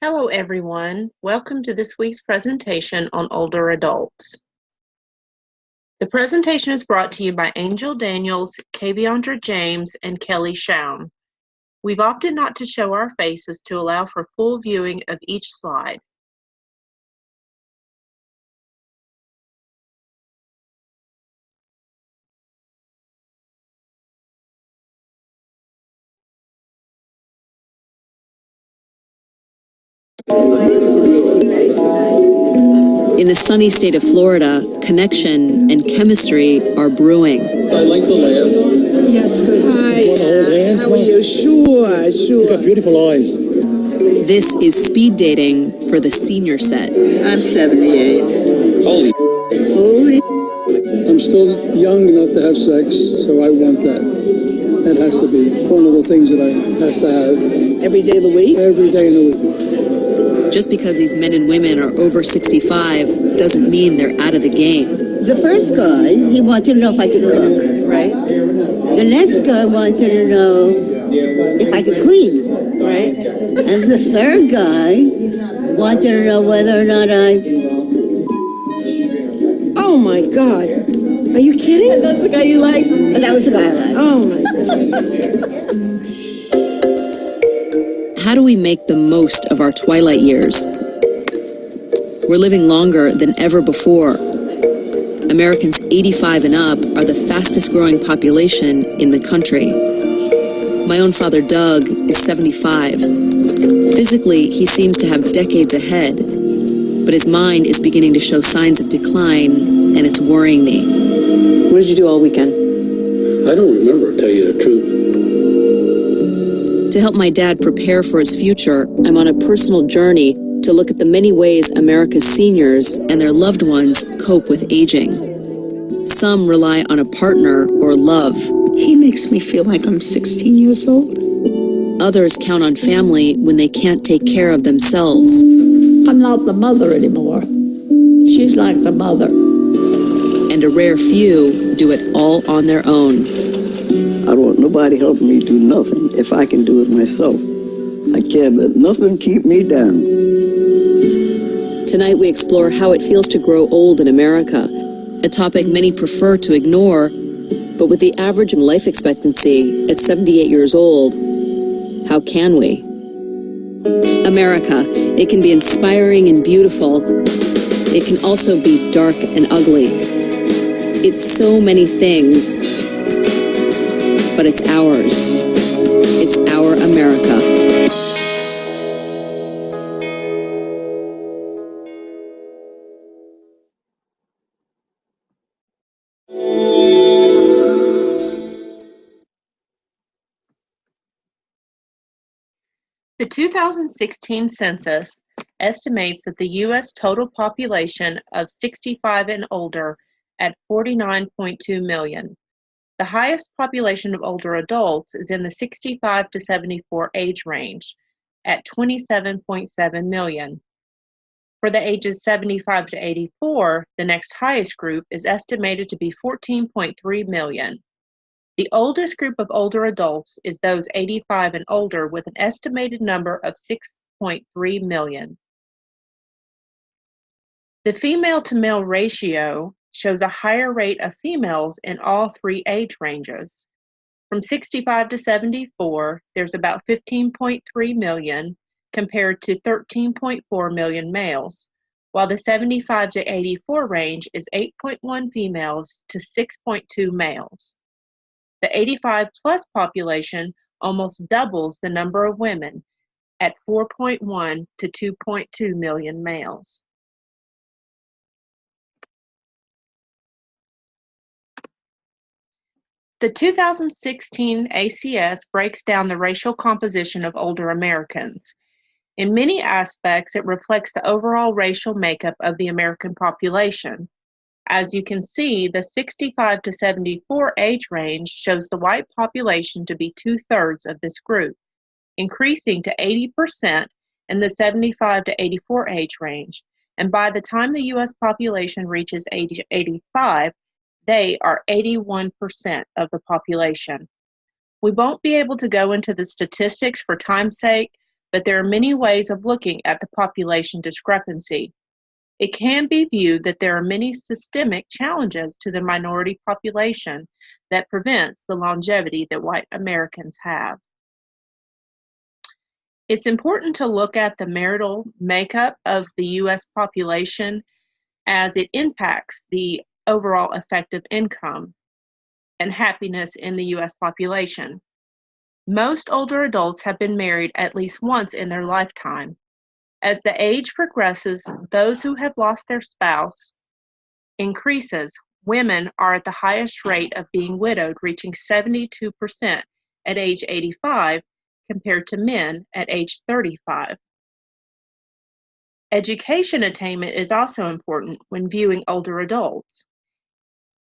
Hello everyone, welcome to this week's presentation on older adults. The presentation is brought to you by Angel Daniels, Kaviandra James, and Kellie Shoun. We've opted not to show our faces to allow for full viewing of each slide. In the sunny state of Florida, connection and chemistry are brewing. I like the laugh. Yeah, it's good. Hi, Want to hold hands? how are you? Sure. You got beautiful eyes. This is speed dating for the senior set. I'm 78. Holy. I'm still young enough to have sex, so I want that. That has to be one of the things that I have to have Every day of the week? every day in the week. Just because these men and women are over 65 doesn't mean they're out of the game. The first guy, he wanted to know if I could cook. Right? The next guy wanted to know if I could clean. Right? And the third guy wanted to know whether or not Oh my God. Are you kidding? That's the guy you like? And that was the guy I liked. Oh my God. How do we make the most of our twilight years? We're living longer than ever before. Americans 85 and up are the fastest growing population in the country. My own father, Doug, is 75. Physically, he seems to have decades ahead, but his mind is beginning to show signs of decline, and it's worrying me. What did you do all weekend? I don't remember, to tell you the truth. To help my dad prepare for his future, I'm on a personal journey to look at the many ways America's seniors and their loved ones cope with aging. Some rely on a partner or love. He makes me feel like I'm 16 years old. Others count on family when they can't take care of themselves. I'm not the mother anymore. She's like the mother. And a rare few do it all on their own. I don't want nobody helping me do nothing if I can do it myself. I can't let nothing keep me down. Tonight we explore how it feels to grow old in America, a topic many prefer to ignore, but with the average life expectancy at 78 years old, how can we? America, it can be inspiring and beautiful. It can also be dark and ugly. It's so many things, but it's ours. It's our America. The 2016 census estimates that the U.S. total population of 65 and older at 49.2 million. The highest population of older adults is in the 65 to 74 age range at 27.7 million. For the ages 75 to 84, the next highest group is estimated to be 14.3 million. The oldest group of older adults is those 85 and older with an estimated number of 6.3 million. The female to male ratio shows a higher rate of females in all three age ranges. From 65 to 74, there's about 15.3 million compared to 13.4 million males, while the 75 to 84 range is 8.1 females to 6.2 males. The 85 plus population almost doubles the number of women at 4.1 to 2.2 million males. The 2016 ACS breaks down the racial composition of older Americans. In many aspects, it reflects the overall racial makeup of the American population. As you can see, the 65 to 74 age range shows the white population to be 2/3 of this group, increasing to 80% in the 75 to 84 age range. And by the time the U.S. population reaches age 85, they are 81% of the population. We won't be able to go into the statistics for time's sake, but there are many ways of looking at the population discrepancy. It can be viewed that there are many systemic challenges to the minority population that prevents the longevity that white Americans have. It's important to look at the marital makeup of the U.S. population as it impacts the overall effective income and happiness in the U.S. population. Most older adults have been married at least once in their lifetime. As the age progresses, those who have lost their spouse increases. Women are at the highest rate of being widowed, reaching 72% at age 85 compared to men at age 35. Education attainment is also important when viewing older adults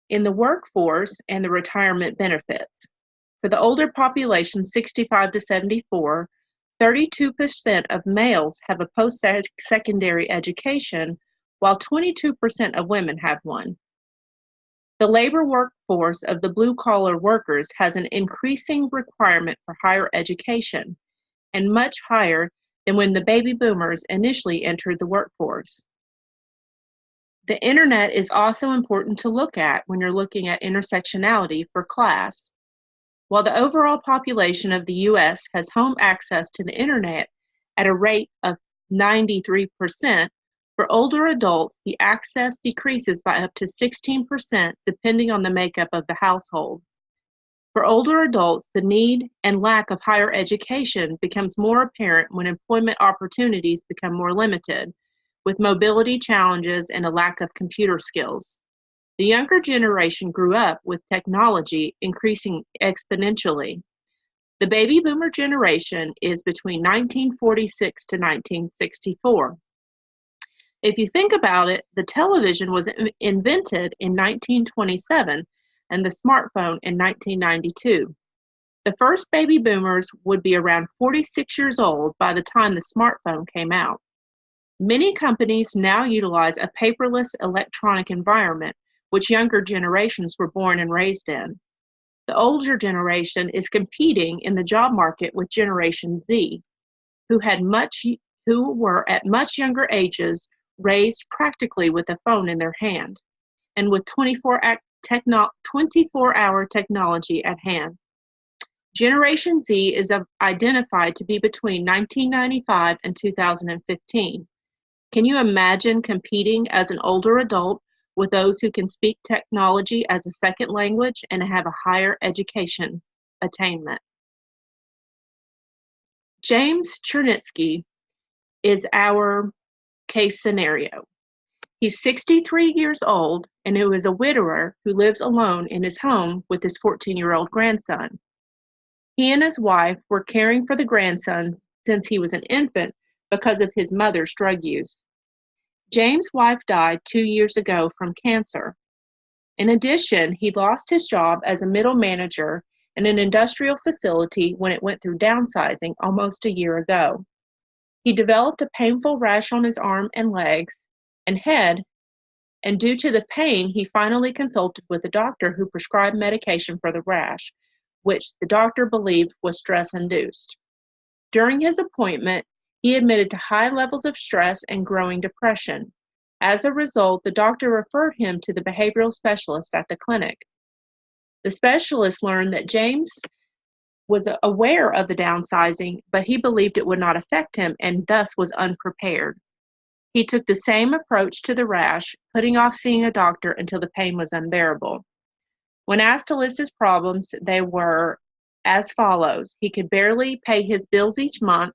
in the workforce and the retirement benefits. For the older population, 65 to 74, 32% of males have a post-secondary education, while 22% of women have one. The labor workforce of the blue-collar workers has an increasing requirement for higher education, and much higher than when the baby boomers initially entered the workforce. The internet is also important to look at when you're looking at intersectionality for class. While the overall population of the U.S. has home access to the internet at a rate of 93%, for older adults, the access decreases by up to 16% depending on the makeup of the household. For older adults, the need and lack of higher education becomes more apparent when employment opportunities become more limited, with mobility challenges and a lack of computer skills. The younger generation grew up with technology increasing exponentially. The baby boomer generation is between 1946 to 1964. If you think about it, the television was invented in 1927 and the smartphone in 1992. The first baby boomers would be around 46 years old by the time the smartphone came out. Many companies now utilize a paperless electronic environment, which younger generations were born and raised in. The older generation is competing in the job market with Generation Z, who were at much younger ages raised practically with a phone in their hand and with 24-hour technology at hand. Generation Z is identified to be between 1995 and 2015. Can you imagine competing as an older adult with those who can speak technology as a second language and have a higher education attainment? James Chernitsky is our case scenario. He's 63 years old and who is a widower who lives alone in his home with his 14-year-old grandson. He and his wife were caring for the grandson since he was an infant because of his mother's drug use. James' wife died 2 years ago from cancer. In addition, he lost his job as a middle manager in an industrial facility when it went through downsizing almost a year ago. He developed a painful rash on his arm and legs and head, and due to the pain, he finally consulted with a doctor who prescribed medication for the rash, which the doctor believed was stress-induced. During his appointment, he admitted to high levels of stress and growing depression. As a result, the doctor referred him to the behavioral specialist at the clinic. The specialist learned that James was aware of the downsizing, but he believed it would not affect him and thus was unprepared. He took the same approach to the rash, putting off seeing a doctor until the pain was unbearable. When asked to list his problems, they were as follows. He could barely pay his bills each month.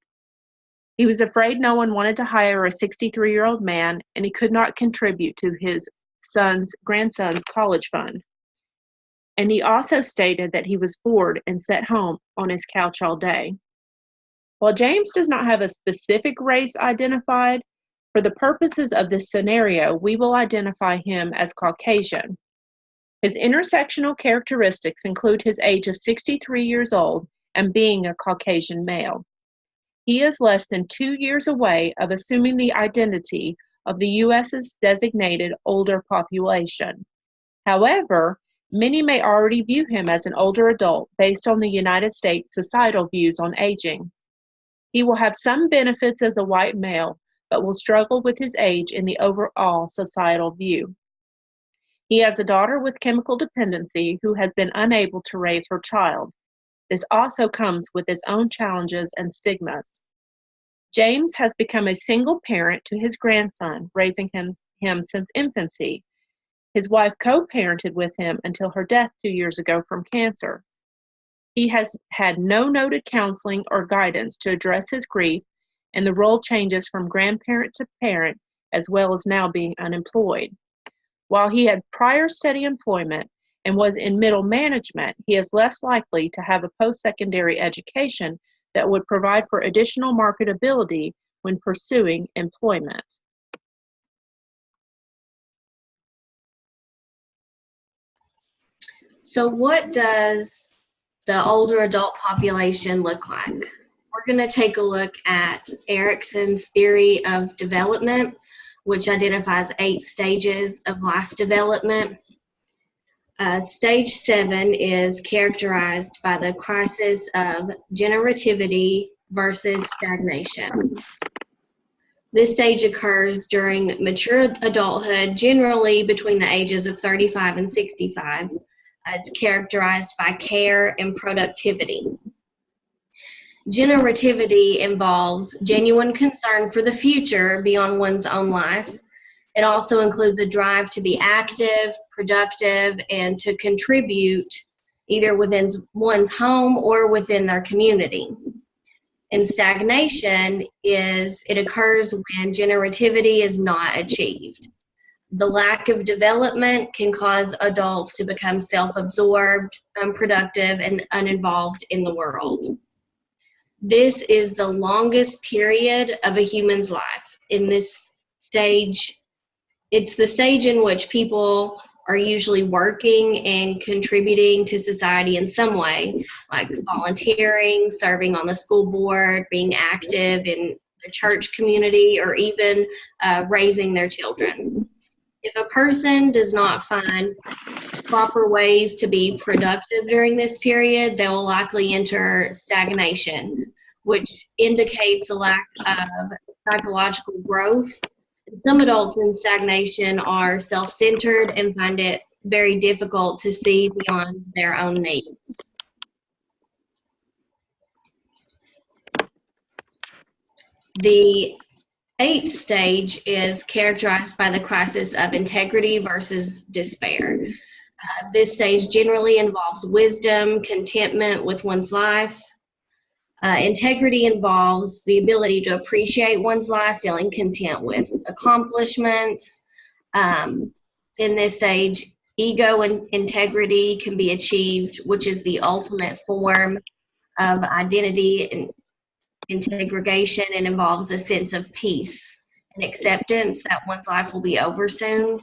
He was afraid no one wanted to hire a 63-year-old man, and he could not contribute to his grandson's college fund. And he also stated that he was bored and sat home on his couch all day. While James does not have a specific race identified, for the purposes of this scenario, we will identify him as Caucasian. His intersectional characteristics include his age of 63 years old and being a Caucasian male. He is less than 2 years away of assuming the identity of the U.S.'s designated older population. However, many may already view him as an older adult based on the United States societal views on aging. He will have some benefits as a white male, but will struggle with his age in the overall societal view. He has a daughter with chemical dependency who has been unable to raise her child. This also comes with its own challenges and stigmas. James has become a single parent to his grandson, raising him since infancy. His wife co-parented with him until her death 2 years ago from cancer. He has had no noted counseling or guidance to address his grief, and the role changes from grandparent to parent, as well as now being unemployed. While he had prior steady employment and was in middle management, he is less likely to have a post-secondary education that would provide for additional marketability when pursuing employment. So what does the older adult population look like? We're going to take a look at Erikson's theory of development, which identifies 8 stages of life development. Stage 7 is characterized by the crisis of generativity versus stagnation. This stage occurs during mature adulthood, generally between the ages of 35 and 65. It's characterized by care and productivity. Generativity involves genuine concern for the future beyond one's own life. It also includes a drive to be active, productive, and to contribute either within one's home or within their community. And stagnation occurs when generativity is not achieved. The lack of development can cause adults to become self-absorbed, unproductive, and uninvolved in the world. This is the longest period of a human's life. In this stage, it's the stage in which people are usually working and contributing to society in some way, like volunteering, serving on the school board, being active in the church community, or even raising their children. If a person does not find proper ways to be productive during this period, they will likely enter stagnation, which indicates a lack of psychological growth. Some adults in stagnation are self-centered and find it very difficult to see beyond their own needs. The 8th stage is characterized by the crisis of integrity versus despair. This stage generally involves wisdom, contentment with one's life. Integrity involves the ability to appreciate one's life, feeling content with accomplishments. In this stage, ego and integrity can be achieved, which is the ultimate form of identity and integration, and involves a sense of peace and acceptance that one's life will be over soon.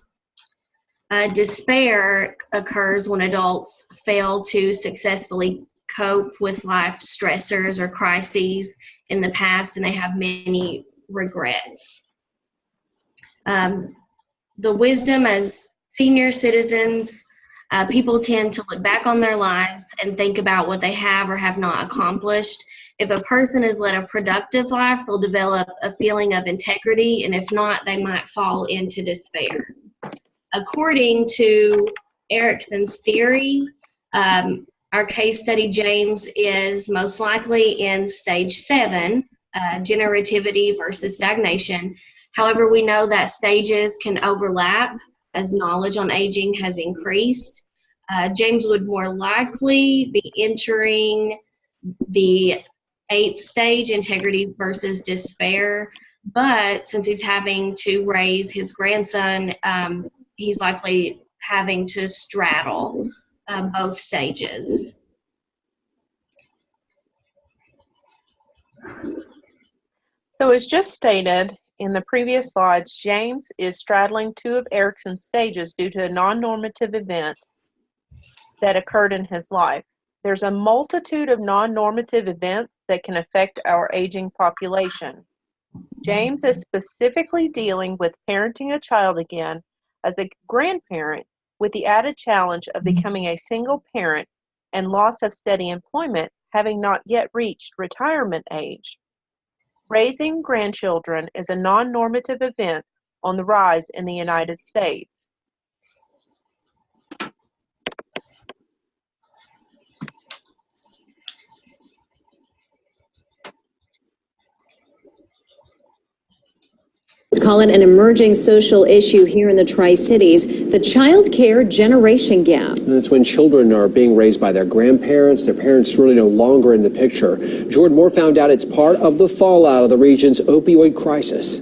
Despair occurs when adults fail to successfully cope with life stressors or crises in the past, and they have many regrets. The wisdom as senior citizens, people tend to look back on their lives and think about what they have or have not accomplished. If a person has led a productive life, they'll develop a feeling of integrity, and if not, they might fall into despair. According to Erikson's theory, our case study, James, is most likely in stage 7, generativity versus stagnation. However, we know that stages can overlap as knowledge on aging has increased. James would more likely be entering the 8th stage, integrity versus despair, but since he's having to raise his grandson, he's likely having to straddle both stages. So as just stated in the previous slides, James is straddling 2 of Erikson's stages due to a non-normative event that occurred in his life. There's a multitude of non-normative events that can affect our aging population. James is specifically dealing with parenting a child again as a grandparent, with the added challenge of becoming a single parent and loss of steady employment, having not yet reached retirement age. Raising grandchildren is a non-normative event on the rise in the United States. Let's call it an emerging social issue here in the Tri-Cities, the child care generation gap. And that's when children are being raised by their grandparents. Their parents really no longer in the picture. Jordan Moore found out it's part of the fallout of the region's opioid crisis.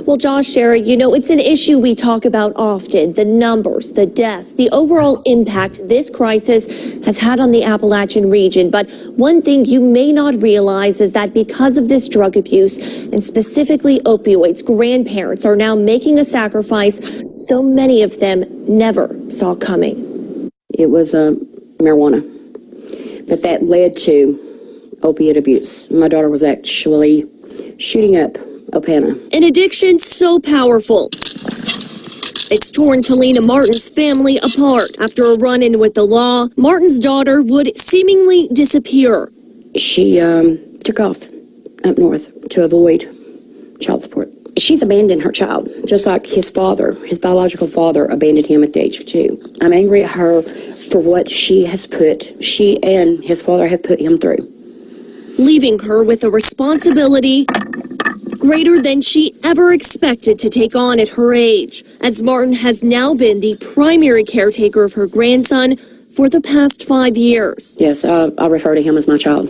Well, Josh, Sherry, you know, it's an issue we talk about often, the numbers, the deaths, the overall impact this crisis has had on the Appalachian region. But one thing you may not realize is that because of this drug abuse, and specifically opioids, grandparents are now making a sacrifice so many of them never saw coming. It was marijuana, but that led to opiate abuse. My daughter was actually shooting up Opana. An addiction so powerful, it's torn Talina Martin's family apart. After a run-in with the law, Martin's daughter would seemingly disappear. She took off up north to avoid child support. She's abandoned her child, just like his father, his biological father, abandoned him at the age of 2. I'm angry at her for what she and his father have put him through. Leaving her with a responsibility greater than she ever expected to take on at her age, as Martin has now been the primary caretaker of her grandson for the past 5 years. Yes, I refer to him as my child.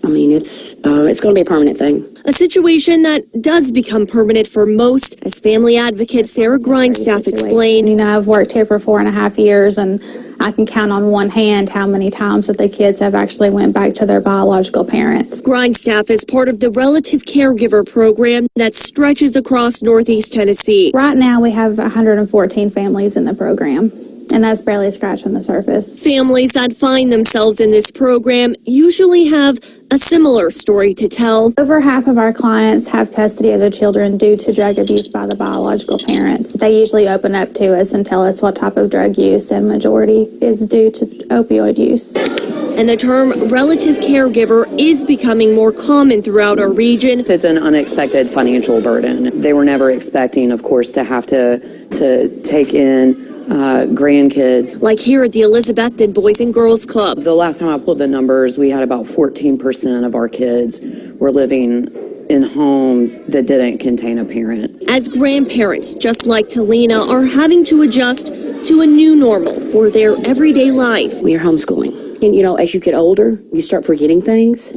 I mean, it's going to be a permanent thing. A situation that does become permanent for most, as family advocate Sarah Grindstaff explained. You know, I've worked here for 4.5 years, and I can count on one hand how many times that the kids have actually went back to their biological parents. Grindstaff is part of the Relative Caregiver program that stretches across Northeast Tennessee. Right now, we have 114 families in the program, and that's barely scratching the surface. Families that find themselves in this program usually have a similar story to tell. Over half of our clients have custody of their children due to drug abuse by the biological parents. They usually open up to us and tell us what type of drug use, and majority is due to opioid use. And the term relative caregiver is becoming more common throughout our region. It's an unexpected financial burden. They were never expecting, of course, to have to take in grandkids. Like here at the Elizabethton Boys and Girls Club. The last time I pulled the numbers, we had about 14% of our kids were living in homes that didn't contain a parent. As grandparents, just like Talina, are having to adjust to a new normal for their everyday life. We are homeschooling. And, you know, as you get older, you start forgetting things.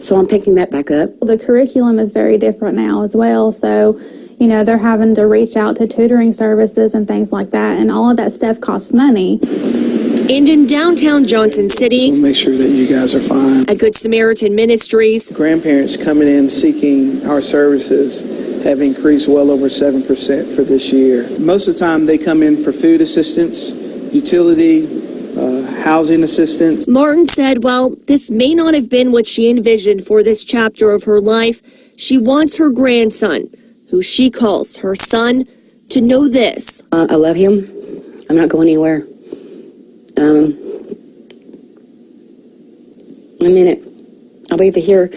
So I'm picking that back up. The curriculum is very different now as well. So, you know, they're having to reach out to tutoring services and things like that. And all of that stuff costs money. And in downtown Johnson City, we'll make sure that you guys are fine. At Good Samaritan Ministries, grandparents coming in seeking our services have increased well over 7% for this year. Most of the time they come in for food assistance, utility, housing assistance. Martin said, while this may not have been what she envisioned for this chapter of her life, she wants her grandson, who she calls her son, to know this. I love him. I'm not going anywhere. I'm in it. I'll be here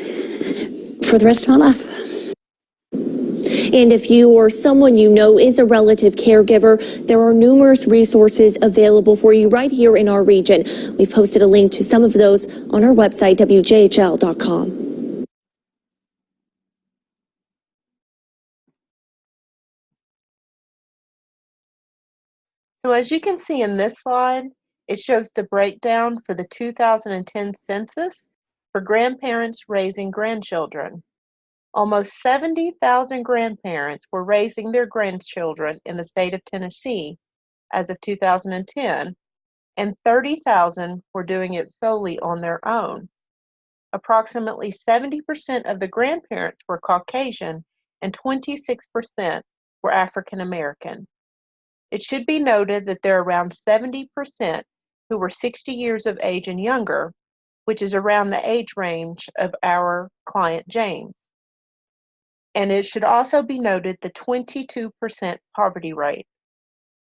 for the rest of my life. And if you or someone you know is a relative caregiver, there are numerous resources available for you right here in our region. We've posted a link to some of those on our website, WJHL.com. So as you can see in this slide, it shows the breakdown for the 2010 census for grandparents raising grandchildren. Almost 70,000 grandparents were raising their grandchildren in the state of Tennessee as of 2010, and 30,000 were doing it solely on their own. Approximately 70% of the grandparents were Caucasian and 26% were African American. It should be noted that there are around 70% who were 60 years of age and younger, which is around the age range of our client James. And it should also be noted the 22% poverty rate.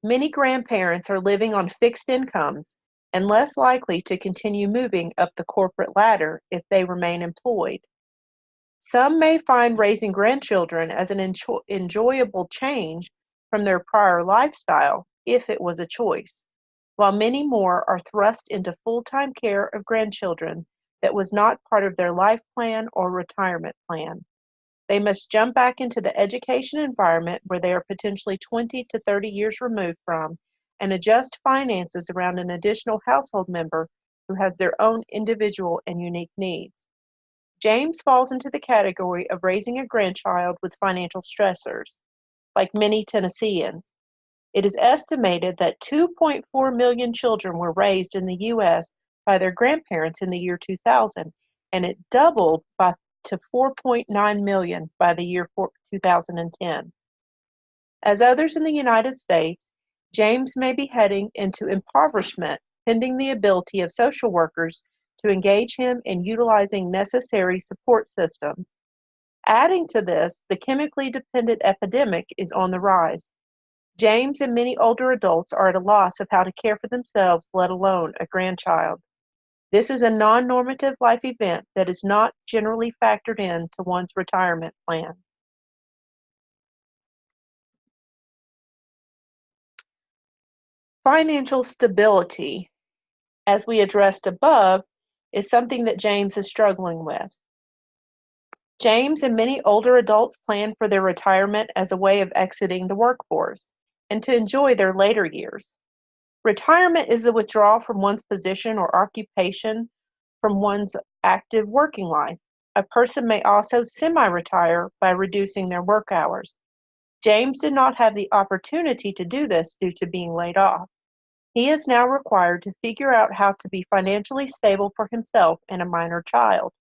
Many grandparents are living on fixed incomes and less likely to continue moving up the corporate ladder if they remain employed. Some may find raising grandchildren as an enjoyable change from their prior lifestyle if it was a choice, while many more are thrust into full-time care of grandchildren that was not part of their life plan or retirement plan. They must jump back into the education environment where they are potentially 20 to 30 years removed from and adjust finances around an additional household member who has their own individual and unique needs. James falls into the category of raising a grandchild with financial stressors, like many Tennesseans. It is estimated that 2.4 million children were raised in the U.S. by their grandparents in the year 2000, and it doubled to 4.9 million by the year 2010. As others in the United States, James may be heading into impoverishment pending the ability of social workers to engage him in utilizing necessary support systems. Adding to this, the chemically dependent epidemic is on the rise. James and many older adults are at a loss of how to care for themselves, let alone a grandchild. This is a non-normative life event that is not generally factored into one's retirement plan. Financial stability, as we addressed above, is something that James is struggling with. James and many older adults plan for their retirement as a way of exiting the workforce and to enjoy their later years. Retirement is the withdrawal from one's position or occupation from one's active working life. A person may also semi-retire by reducing their work hours. James did not have the opportunity to do this due to being laid off. He is now required to figure out how to be financially stable for himself and a minor child.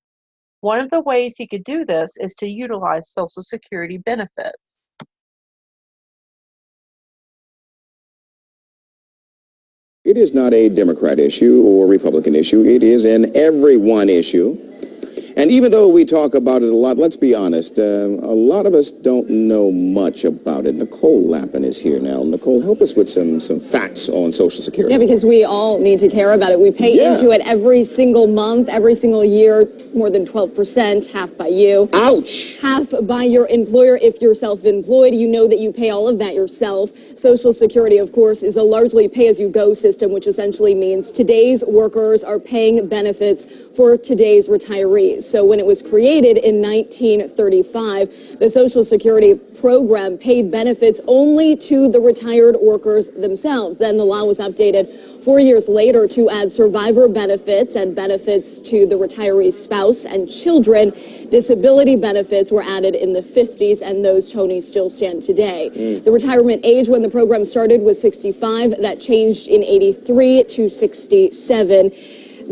One of the ways he could do this is to utilize Social Security benefits. It is not a Democrat issue or Republican issue. It is an everyone issue. And even though we talk about it a lot, let's be honest, a lot of us don't know much about it. Nicole Lappin is here now. Nicole, help us with some facts on Social Security. Yeah, because we all need to care about it. We pay into it every single month, every single year, more than 12%, half by you. Ouch! Half by your employer if you're self-employed. You know that you pay all of that yourself. Social Security, of course, is a largely pay-as-you-go system, which essentially means today's workers are paying benefits for today's retirees. So when it was created in 1935, the Social Security program paid benefits only to the retired workers themselves. Then the law was updated 4 years later to add survivor benefits and benefits to the retiree's spouse and children. Disability benefits were added in the 50s, and those, Tony, still stand today. The retirement age when the program started was 65. That changed in 83 to 67.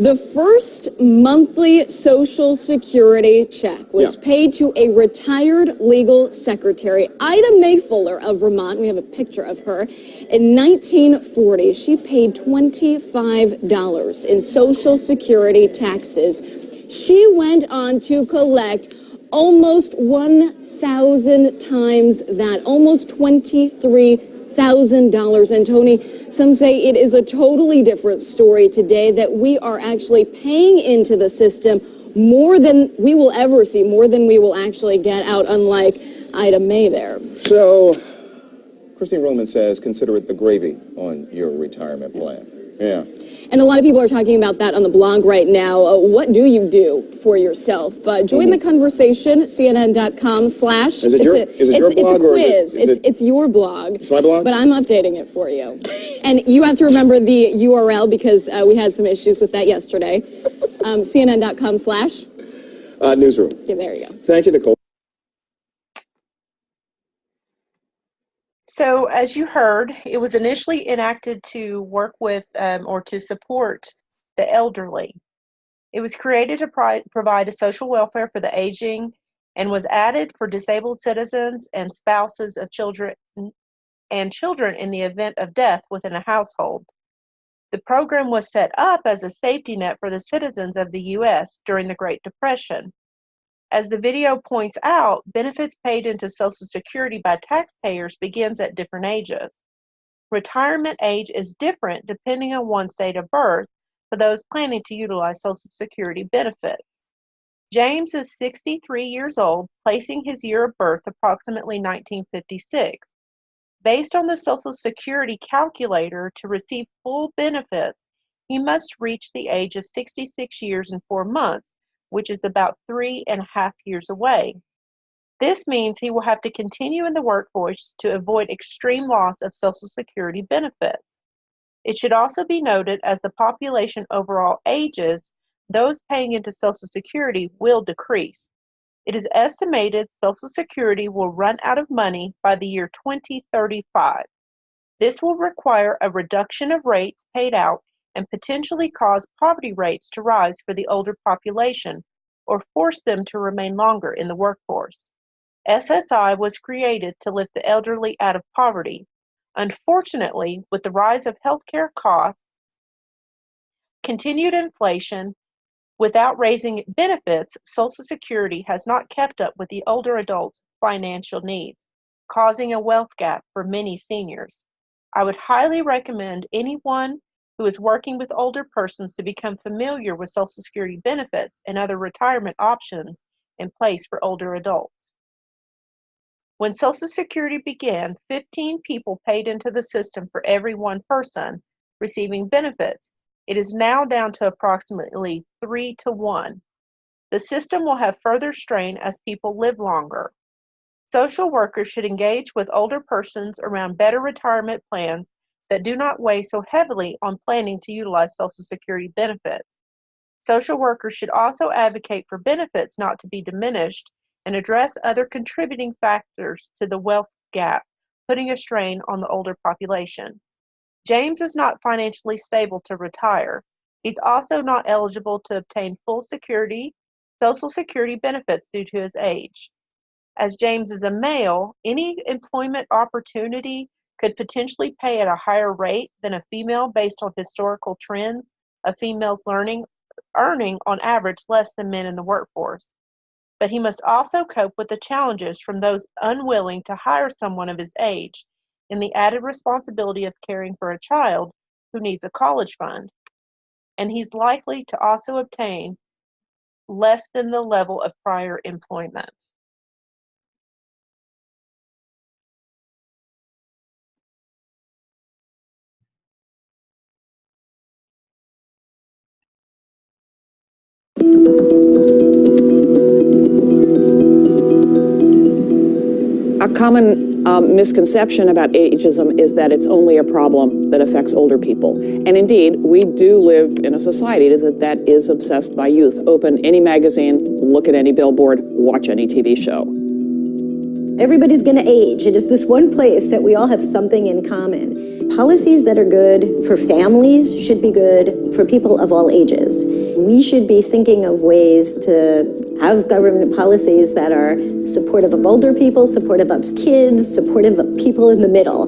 The first monthly Social Security check was paid to a retired legal secretary, Ida Mae Fuller of Vermont. We have a picture of her. In 1940, she paid $25 in Social Security taxes. She went on to collect almost 1,000 times that, almost $23,000. And Tony, some say it is a totally different story today, that we are actually paying into the system more than we will ever see, more than we will actually get out, unlike Ida Mae there. So, Christine Roman says, consider it the gravy on your retirement plan. Yeah. And a lot of people are talking about that on the blog right now. What do you do for yourself? Join the conversation, CNN.com/. Is it your blog or is it? It's your blog. It's my blog? But I'm updating it for you. And you have to remember the URL because we had some issues with that yesterday. CNN.com/. Newsroom. Okay, there you go. Thank you, Nicole. So, as you heard, it was initially enacted to work with or to support the elderly. It was created to provide a social welfare for the aging and was added for disabled citizens and spouses of children in the event of death within a household. The program was set up as a safety net for the citizens of the U.S. during the Great Depression. As the video points out, benefits paid into Social Security by taxpayers begins at different ages. Retirement age is different depending on one's date of birth for those planning to utilize Social Security benefits. James is 63 years old, placing his year of birth approximately 1956. Based on the Social Security calculator, to receive full benefits, he must reach the age of 66 years and 4 months, which is about 3.5 years away. This means he will have to continue in the workforce to avoid extreme loss of Social Security benefits. It should also be noted as the population overall ages, those paying into Social Security will decrease. It is estimated Social Security will run out of money by the year 2035. This will require a reduction of rates paid out and potentially cause poverty rates to rise for the older population or force them to remain longer in the workforce. SSI was created to lift the elderly out of poverty. Unfortunately, with the rise of healthcare costs, continued inflation, without raising benefits, Social Security has not kept up with the older adults' financial needs, causing a wealth gap for many seniors. I would highly recommend anyone who is working with older persons to become familiar with Social Security benefits and other retirement options in place for older adults. When Social Security began, 15 people paid into the system for every one person receiving benefits. It is now down to approximately 3 to 1. The system will have further strain as people live longer. Social workers should engage with older persons around better retirement plans that do not weigh so heavily on planning to utilize Social Security benefits. Social workers should also advocate for benefits not to be diminished and address other contributing factors to the wealth gap, putting a strain on the older population. James is not financially stable to retire. He's also not eligible to obtain full Social Security benefits due to his age. As James is a male, any employment opportunity could potentially pay at a higher rate than a female based on historical trends of females earning on average less than men in the workforce. But he must also cope with the challenges from those unwilling to hire someone of his age and the added responsibility of caring for a child who needs a college fund. And he's likely to also obtain less than the level of prior employment. A common misconception about ageism is that it's only a problem that affects older people. And indeed, we do live in a society that is obsessed by youth. Open any magazine, look at any billboard, watch any TV show. Everybody's going to age. It is this one place that we all have something in common. Policies that are good for families should be good for people of all ages. We should be thinking of ways to have government policies that are supportive of older people, supportive of kids, supportive of people in the middle.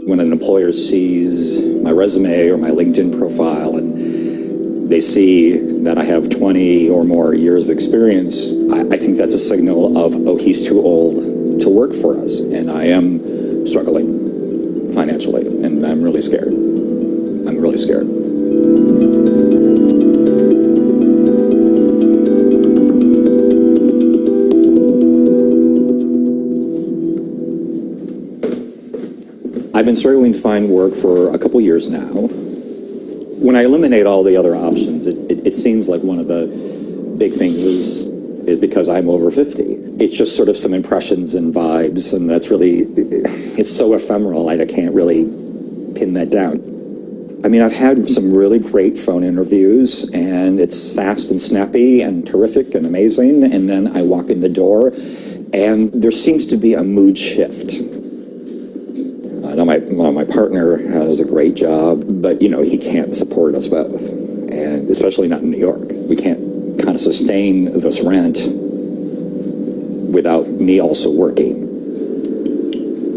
When an employer sees my resume or my LinkedIn profile and they see that I have 20 or more years of experience, I think that's a signal of, oh, he's too old to work for us. And I am struggling financially, and I'm really scared. I'm really scared. I've been struggling to find work for a couple years now. When I eliminate all the other options, it seems like one of the big things is because I'm over 50. It's just sort of some impressions and vibes, and that's really, it's so ephemeral, I can't really pin that down. I mean, I've had some really great phone interviews, and it's fast and snappy and terrific and amazing, and then I walk in the door, and there seems to be a mood shift. Now my partner has a great job, but he can't support us both, and especially not in New York. We can't kind of sustain this rent without me also working.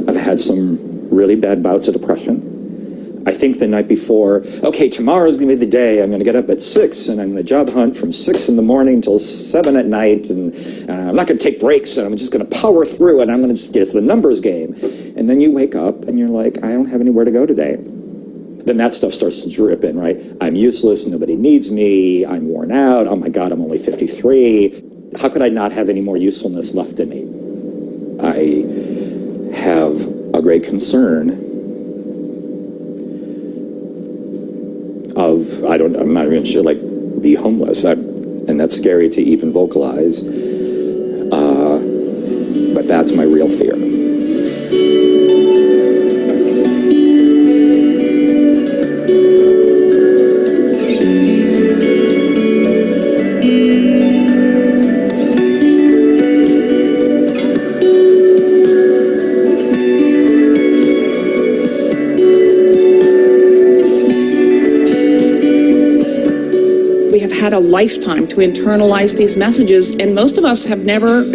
I've had some really bad bouts of depression. I think the night before, okay, tomorrow's gonna be the day. I'm gonna get up at 6 and I'm gonna job hunt from 6 in the morning till 7 at night, and I'm not gonna take breaks, and I'm just gonna power through, and I'm gonna just get to the numbers game. And then you wake up and you're like, I don't have anywhere to go today. then that stuff starts to drip in, right? I'm useless, nobody needs me, I'm worn out, oh my God, I'm only 53. How could I not have any more usefulness left in me? I have a great concern of, I'm not even sure, like, be homeless. And that's scary to even vocalize. But that's my real fear. Had a lifetime to internalize these messages, and most of us it's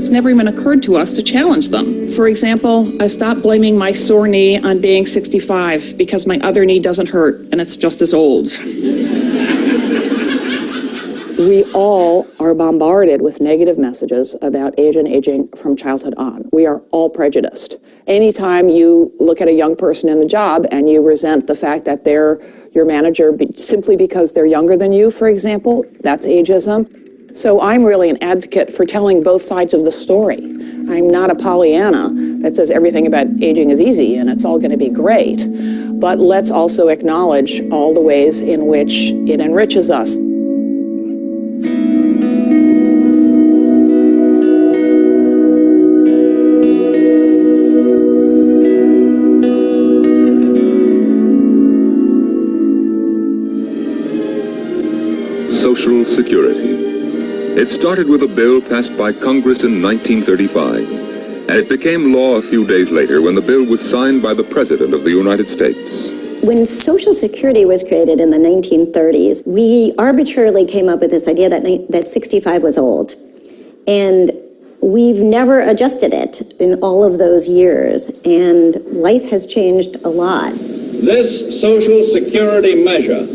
never even occurred to us to challenge them. For example, I stopped blaming my sore knee on being 65 because my other knee doesn't hurt and it's just as old. We all are bombarded with negative messages about age and aging from childhood on. We are all prejudiced. Anytime you look at a young person in the job and you resent the fact that they're your manager simply because they're younger than you, for example, that's ageism. So I'm really an advocate for telling both sides of the story. I'm not a Pollyanna that says everything about aging is easy and it's all going to be great. But let's also acknowledge all the ways in which it enriches us. Social Security. It started with a bill passed by Congress in 1935, and it became law a few days later when the bill was signed by the President of the United States. When Social Security was created in the 1930s, we arbitrarily came up with this idea that 65 was old. And we've never adjusted it in all of those years, and life has changed a lot. This Social Security measure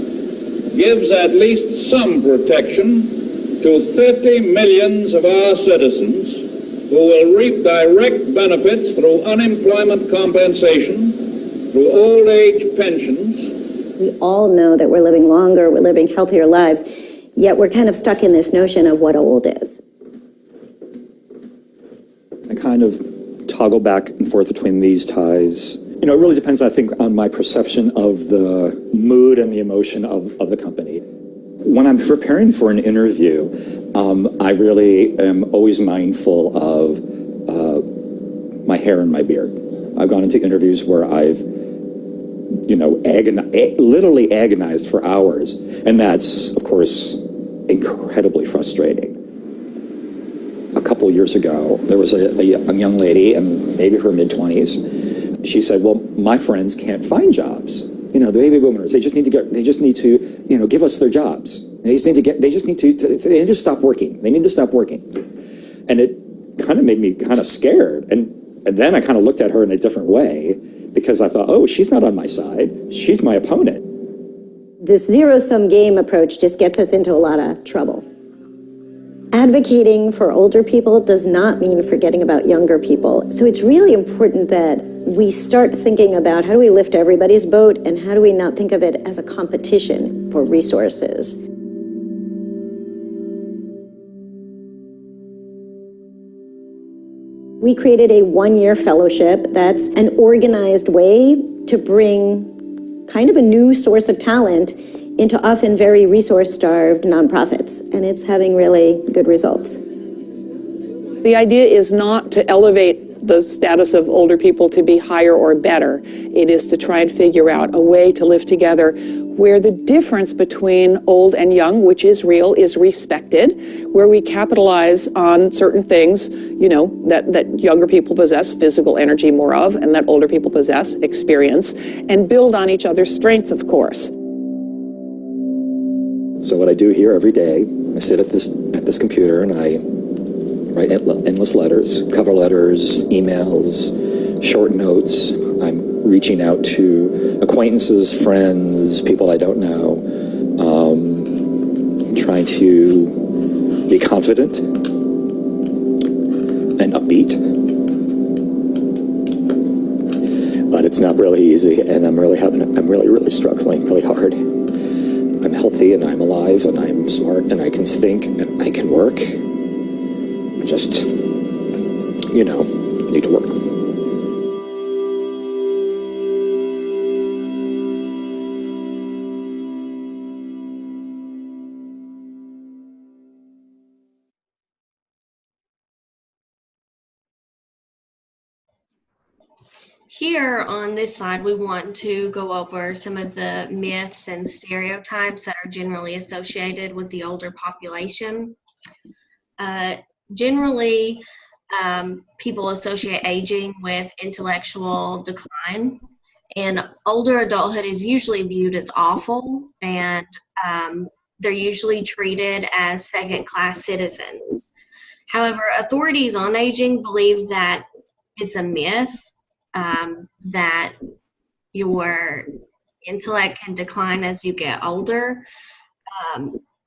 gives at least some protection to 30 million of our citizens who will reap direct benefits through unemployment compensation, through old age pensions. We all know that we're living longer, we're living healthier lives, yet we're kind of stuck in this notion of what old is. I kind of toggle back and forth between these ties. You know, it really depends, I think, on my perception of the mood and the emotion of the company. When I'm preparing for an interview, I really am always mindful of my hair and my beard. I've gone into interviews where I've, you know, literally agonized for hours. And that's, of course, incredibly frustrating. A couple years ago, there was a young lady, and maybe her mid-20s. She said, well, my friends can't find jobs. You know, the baby boomers, they just need to, you know, give us their jobs. They need to stop working. They need to stop working. And it kind of made me kind of scared. And then I kind of looked at her in a different way because I thought, oh, she's not on my side. She's my opponent. This zero-sum game approach just gets us into a lot of trouble. Advocating for older people does not mean forgetting about younger people. So it's really important that we start thinking about how do we lift everybody's boat and how do we not think of it as a competition for resources. We created a one-year fellowship that's an organized way to bring kind of a new source of talent into often very resource-starved nonprofits, and it's having really good results. The idea is not to elevate the status of older people to be higher or better. It is to try and figure out a way to live together where the difference between old and young, which is real, is respected, where we capitalize on certain things, you know, that younger people possess physical energy more of, and that older people possess experience, and build on each other's strengths, of course. So what I do here every day, I sit at this computer and I write endless letters, cover letters, emails, short notes. I'm reaching out to acquaintances, friends, people I don't know, trying to be confident and upbeat. But it's not really easy, and I'm really struggling really hard. I'm healthy and I'm alive and I'm smart and I can think and I can work. I just, need to work. Here on this slide, we want to go over some of the myths and stereotypes that are generally associated with the older population. Generally, people associate aging with intellectual decline, and older adulthood is usually viewed as awful, and they're usually treated as second-class citizens. However, authorities on aging believe that it's a myth, that your intellect can decline as you get older.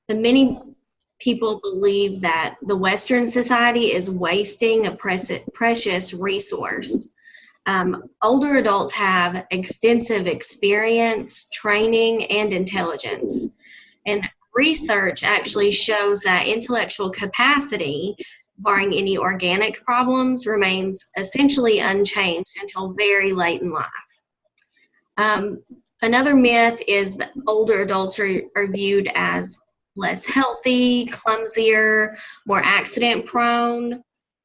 Many people believe that the Western society is wasting a precious resource. Older adults have extensive experience, training, and intelligence. And research actually shows that intellectual capacity, barring any organic problems, remains essentially unchanged until very late in life. Another myth is that older adults are viewed as less healthy, clumsier, more accident prone.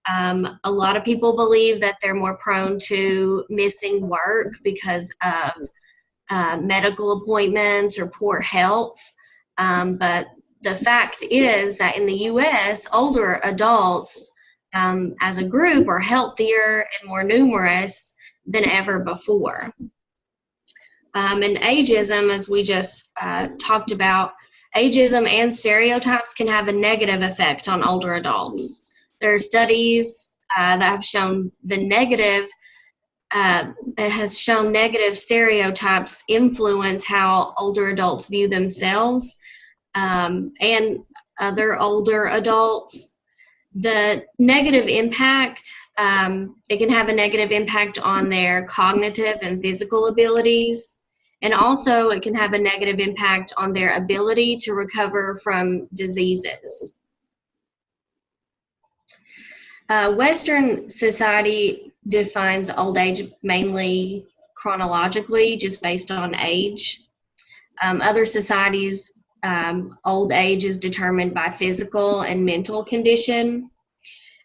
A lot of people believe that they're more prone to missing work because of medical appointments or poor health. But the fact is that in the U.S., older adults as a group are healthier and more numerous than ever before. And ageism, as we just talked about, ageism and stereotypes can have a negative effect on older adults. There are studies that have shown negative stereotypes influence how older adults view themselves and other older adults. The negative impact, it can have a negative impact on their cognitive and physical abilities, and also it can have a negative impact on their ability to recover from diseases. Western society defines old age mainly chronologically, just based on age. Other societies, old age is determined by physical and mental condition.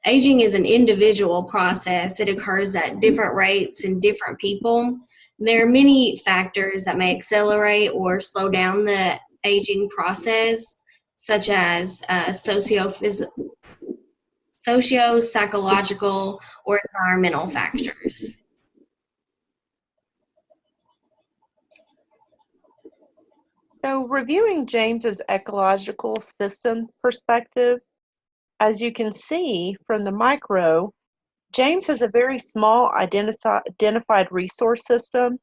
Aging is an individual process. It occurs at different rates in different people. There are many factors that may accelerate or slow down the aging process, such as socio-psychological or environmental factors. So reviewing James's ecological system perspective, as you can see from the micro, James has a very small identified resource system,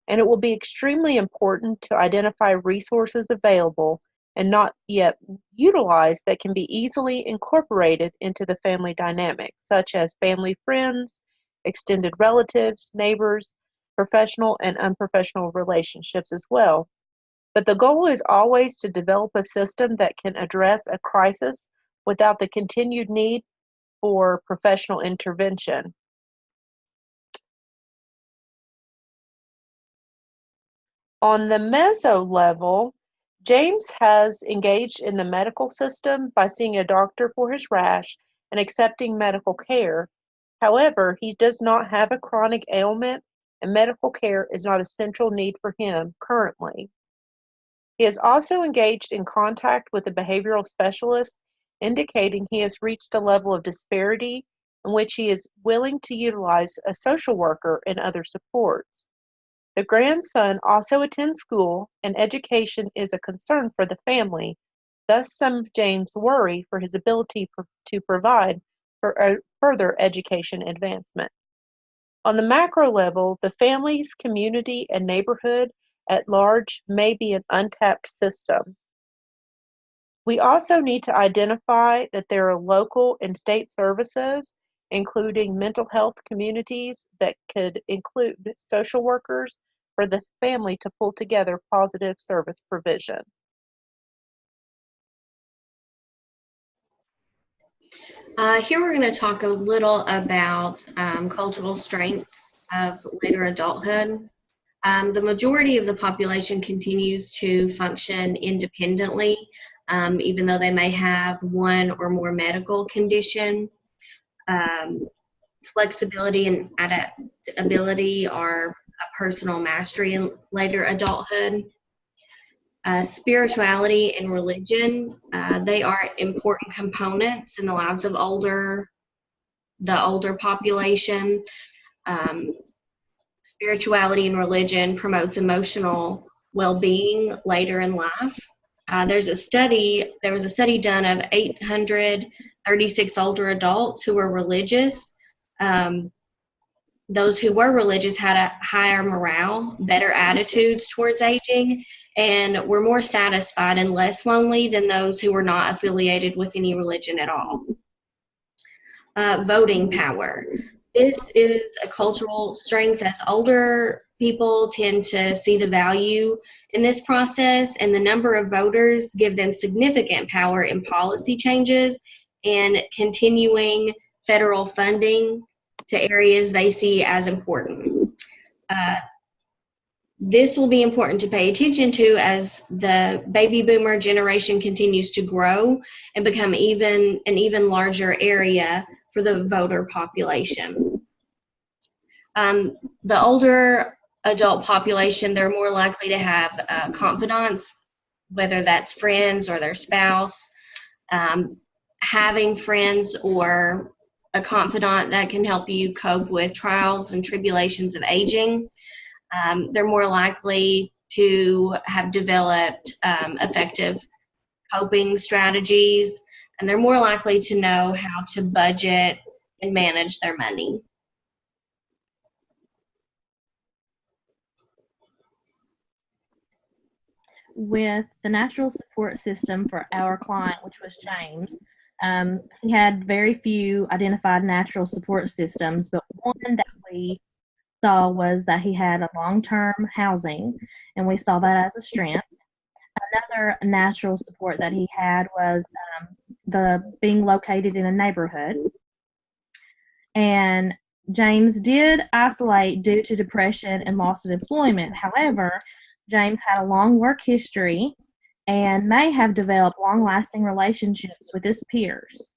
and it will be extremely important to identify resources available and not yet utilized that can be easily incorporated into the family dynamic, such as family friends, extended relatives, neighbors, professional and unprofessional relationships as well. But the goal is always to develop a system that can address a crisis without the continued need for professional intervention. On the meso level, James has engaged in the medical system by seeing a doctor for his rash and accepting medical care. However, he does not have a chronic ailment, and medical care is not a central need for him currently. He has also engaged in contact with a behavioral specialist, indicating he has reached a level of disparity in which he is willing to utilize a social worker and other supports. The grandson also attends school, and education is a concern for the family, thus some of James' worry for his ability to provide for further education advancement. On the macro level, the family's community and neighborhood at large may be an untapped system. We also need to identify that there are local and state services, including mental health communities that could include social workers for the family to pull together positive service provision. Here we're going to talk a little about cultural strengths of later adulthood. The majority of the population continues to function independently, even though they may have one or more medical condition. Flexibility and adaptability are a personal mastery in later adulthood. Spirituality and religion, they are important components in the lives of the older population. Spirituality and religion promotes emotional well-being later in life. There was a study done of 836 older adults who were religious. Those who were religious had a higher morale, better attitudes towards aging, and were more satisfied and less lonely than those who were not affiliated with any religion at all. Voting power. This is a cultural strength, as older people tend to see the value in this process, and the number of voters give them significant power in policy changes and continuing federal funding to areas they see as important. This will be important to pay attention to as the baby boomer generation continues to grow and become an even larger area for the voter population. The older adult population, they're more likely to have confidants, whether that's friends or their spouse. Having friends or a confidant that can help you cope with trials and tribulations of aging. They're more likely to have developed effective coping strategies, and they're more likely to know how to budget and manage their money. With the natural support system for our client, which was James, he had very few identified natural support systems, but one that we saw was that he had a long-term housing, and we saw that as a strength. Another natural support that he had was the being located in a neighborhood. And James did isolate due to depression and loss of employment. However, James had a long work history and may have developed long-lasting relationships with his peers,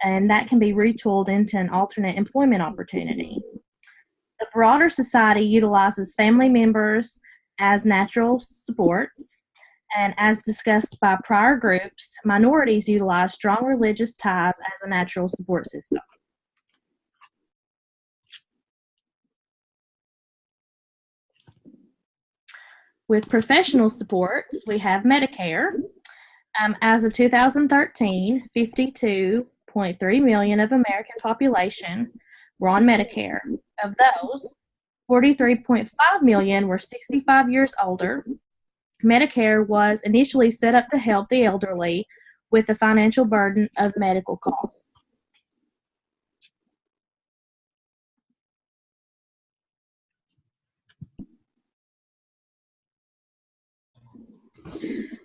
and that can be retooled into an alternate employment opportunity. The broader society utilizes family members as natural supports, and as discussed by prior groups, minorities utilize strong religious ties as a natural support system. With professional supports, we have Medicare. As of 2013, 52.3 million of American population were on Medicare. Of those, 43.5 million were 65 years older. Medicare was initially set up to help the elderly with the financial burden of medical costs.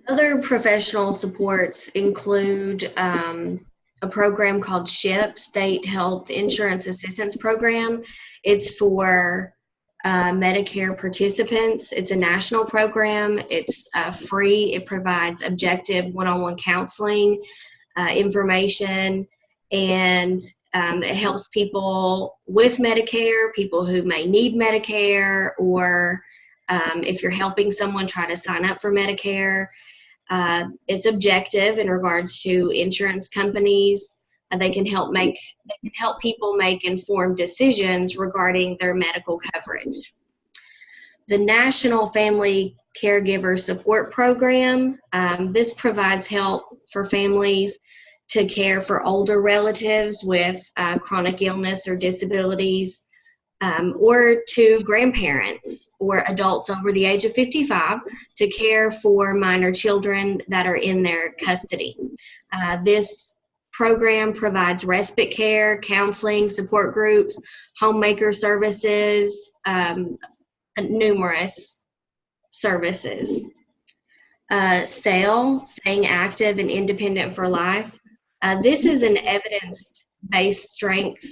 Other professional supports include a program called SHIP, State Health Insurance Assistance Program. It's for Medicare participants. It's a national program. It's free. It provides objective one-on-one counseling, information, and it helps people with Medicare, people who may need Medicare, or if you're helping someone try to sign up for Medicare. It's objective in regards to insurance companies. They can help people make informed decisions regarding their medical coverage. The National Family Caregiver Support Program, this provides help for families to care for older relatives with chronic illness or disabilities, or to grandparents or adults over the age of 55 to care for minor children that are in their custody. This program provides respite care, counseling, support groups, homemaker services, numerous services. SAIL, Staying Active and Independent for Life. This is an evidence-based strength,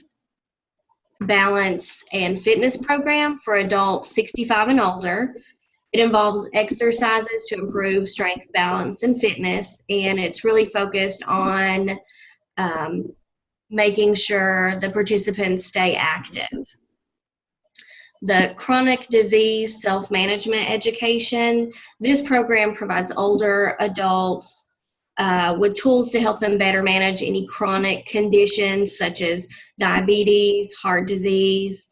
balance, and fitness program for adults 65 and older. It involves exercises to improve strength, balance, and fitness, and it's really focused on making sure the participants stay active. The chronic disease self-management education. This program provides older adults with tools to help them better manage any chronic conditions such as diabetes, heart disease,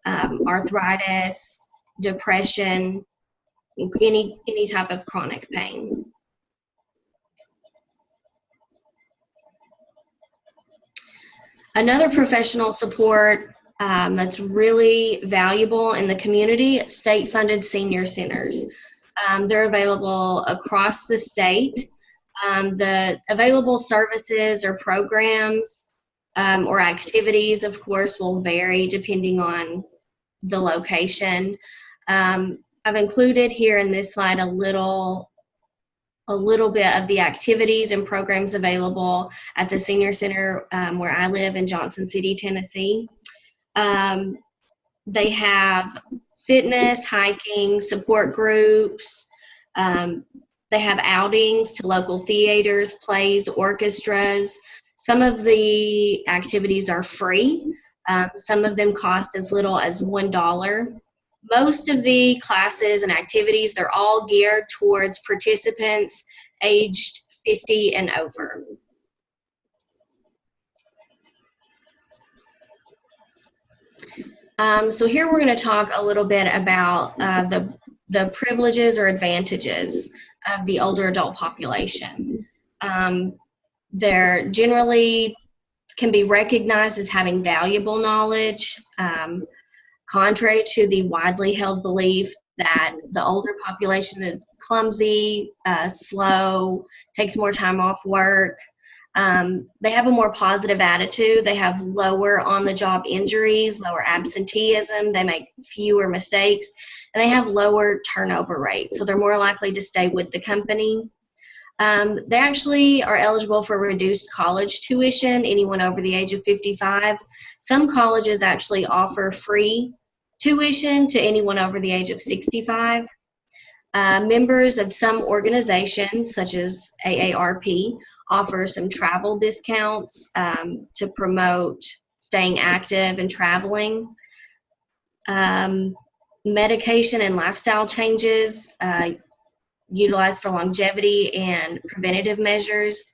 arthritis, depression, any type of chronic pain. Another professional support that's really valuable in the community, state-funded senior centers. They're available across the state. The available services or programs or activities, of course, will vary depending on the location. I've included here in this slide a little bit of the activities and programs available at the senior center where I live in Johnson City, Tennessee. They have fitness, hiking, support groups. They have outings to local theaters, plays, orchestras. Some of the activities are free. Some of them cost as little as $1. Most of the classes and activities, they're all geared towards participants aged 50 and over. So here we're going to talk a little bit about the privileges or advantages of the older adult population. They're generally can be recognized as having valuable knowledge, contrary to the widely held belief that the older population is clumsy, slow, takes more time off work. They have a more positive attitude. They have lower on-the-job injuries, lower absenteeism. They make fewer mistakes, and they have lower turnover rates. So they're more likely to stay with the company. They actually are eligible for reduced college tuition, anyone over the age of 55. Some colleges actually offer free tuition to anyone over the age of 65. Members of some organizations, such as AARP, offer some travel discounts to promote staying active and traveling. Medication and lifestyle changes utilized for longevity and preventative measures.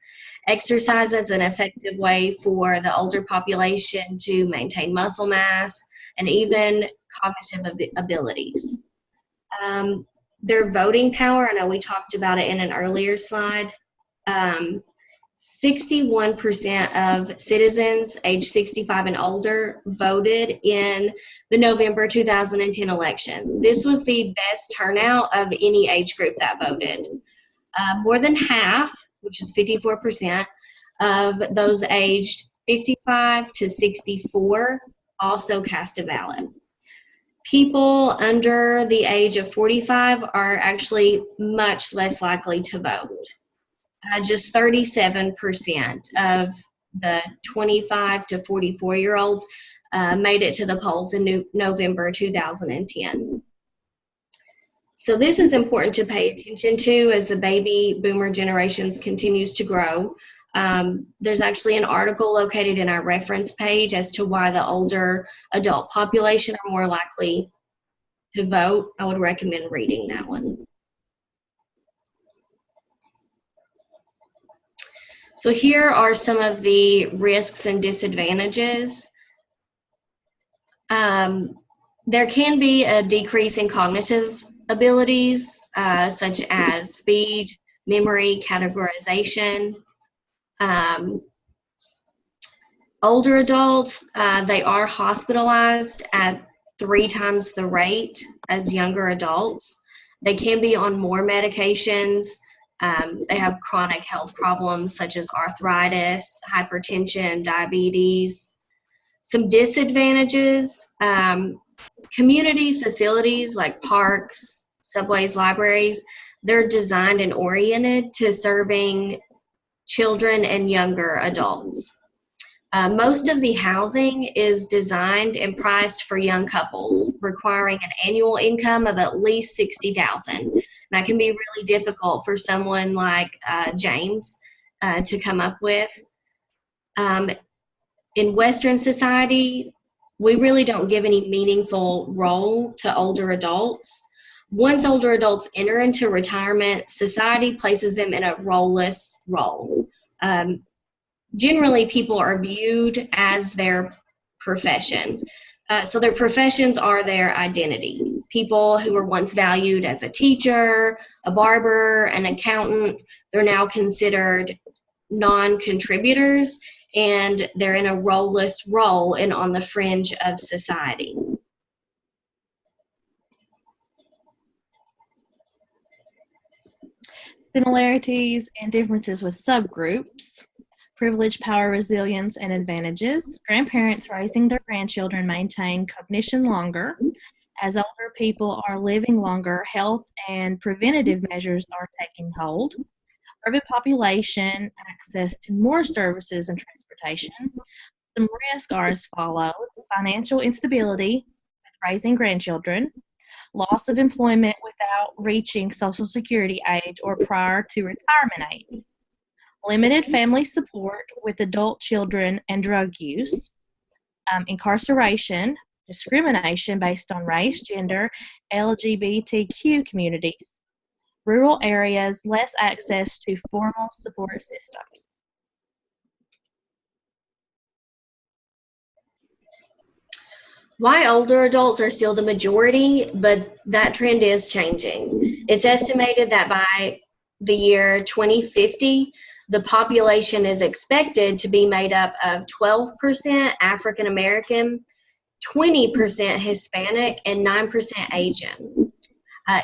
Exercise is an effective way for the older population to maintain muscle mass and even cognitive abilities. Their voting power, I know we talked about it in an earlier slide. 61% of citizens age 65 and older voted in the November 2010 election. This was the best turnout of any age group that voted. More than half, which is 54%, of those aged 55 to 64 also cast a ballot. People under the age of 45 are actually much less likely to vote. Just 37% of the 25 to 44-year-olds made it to the polls in November 2010. So this is important to pay attention to as the baby boomer generations continues to grow. There's actually an article located in our reference page as to why the older adult population are more likely to vote. I would recommend reading that one. So here are some of the risks and disadvantages. There can be a decrease in cognitive abilities, such as speed, memory, categorization. Older adults, they are hospitalized at 3 times the rate as younger adults. They can be on more medications. They have chronic health problems such as arthritis, hypertension, diabetes. Some disadvantages, community facilities like parks, subways, libraries, they're designed and oriented to serving children and younger adults. Most of the housing is designed and priced for young couples, requiring an annual income of at least $60,000. That can be really difficult for someone like James to come up with. In Western society, we really don't give any meaningful role to older adults. Once older adults enter into retirement, society places them in a role-less role. Generally, people are viewed as their profession. So their professions are their identity. People who were once valued as a teacher, a barber, an accountant, they're now considered non-contributors, and they're in a role-less role and on the fringe of society. Similarities and differences with subgroups. Privilege, power, resilience, and advantages. Grandparents raising their grandchildren maintain cognition longer. As older people are living longer, health and preventative measures are taking hold. Urban population, access to more services and transportation. Some risks are as follows: financial instability with raising grandchildren, loss of employment without reaching Social Security age or prior to retirement age, limited family support with adult children and drug use, incarceration, discrimination based on race, gender, LGBTQ communities, rural areas, less access to formal support systems. Why older adults are still the majority, but that trend is changing. It's estimated that by the year 2050, the population is expected to be made up of 12% African American, 20% Hispanic, and 9% Asian.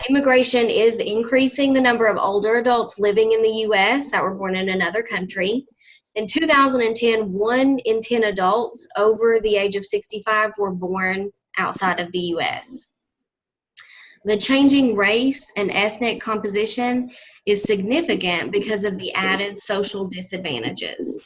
Immigration is increasing the number of older adults living in the U.S. that were born in another country. In 2010, 1 in 10 adults over the age of 65 were born outside of the U.S. The changing race and ethnic composition is significant because of the added social disadvantages.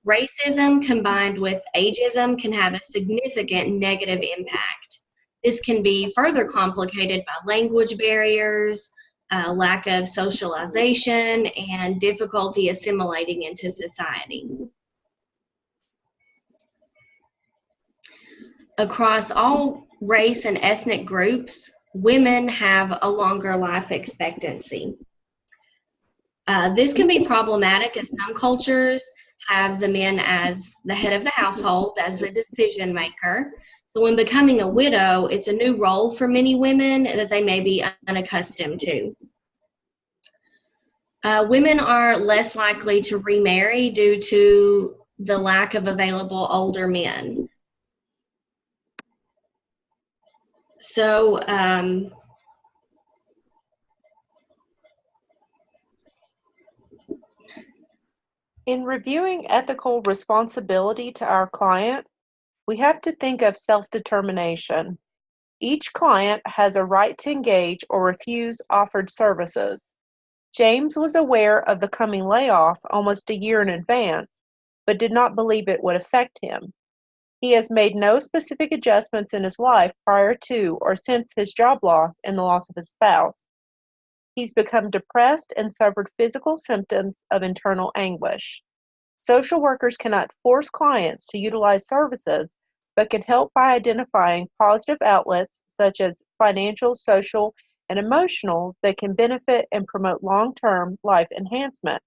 Racism combined with ageism can have a significant negative impact. This can be further complicated by language barriers, lack of socialization, and difficulty assimilating into society. Across all race and ethnic groups, women have a longer life expectancy. This can be problematic as some cultures have the man as the head of the household, as the decision maker. So when becoming a widow, it's a new role for many women that they may be unaccustomed to. Women are less likely to remarry due to the lack of available older men. So, in reviewing ethical responsibility to our client, we have to think of self-determination. Each client has a right to engage or refuse offered services. James was aware of the coming layoff almost a year in advance, but did not believe it would affect him. He has made no specific adjustments in his life prior to or since his job loss and the loss of his spouse. He's become depressed and suffered physical symptoms of internal anguish. Social workers cannot force clients to utilize services, but can help by identifying positive outlets such as financial, social, and emotional that can benefit and promote long-term life enhancement.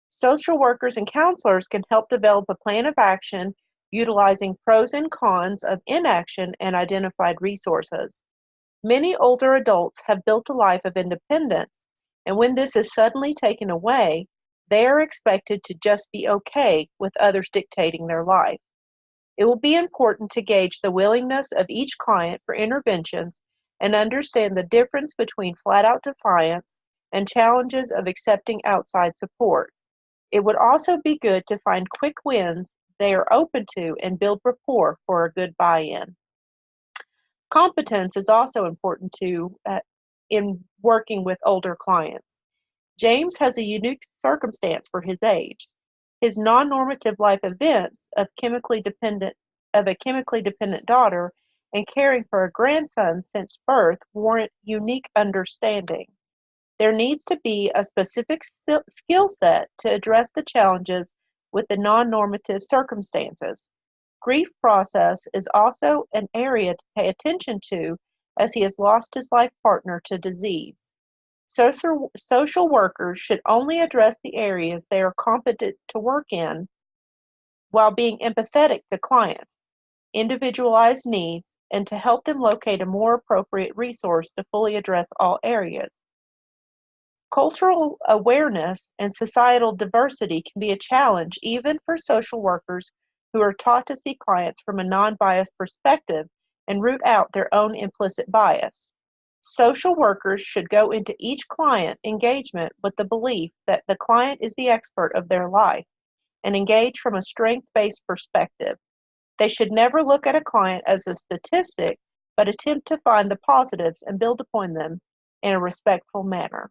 Social workers and counselors can help develop a plan of action utilizing pros and cons of inaction and identified resources. Many older adults have built a life of independence, and when this is suddenly taken away, they are expected to just be okay with others dictating their life. It will be important to gauge the willingness of each client for interventions and understand the difference between flat-out defiance and challenges of accepting outside support. It would also be good to find quick wins they are open to and build rapport for a good buy-in. Competence is also important in working with older clients. James has a unique circumstance for his age. His non-normative life events of a chemically dependent daughter and caring for a grandson since birth warrant unique understanding. There needs to be a specific skill set to address the challenges with the non-normative circumstances. Grief process is also an area to pay attention to as he has lost his life partner to disease. Social workers should only address the areas they are competent to work in while being empathetic to clients' individualized needs and to help them locate a more appropriate resource to fully address all areas. Cultural awareness and societal diversity can be a challenge even for social workers who are taught to see clients from a non-biased perspective and root out their own implicit bias. Social workers should go into each client engagement with the belief that the client is the expert of their life and engage from a strength-based perspective. They should never look at a client as a statistic, but attempt to find the positives and build upon them in a respectful manner.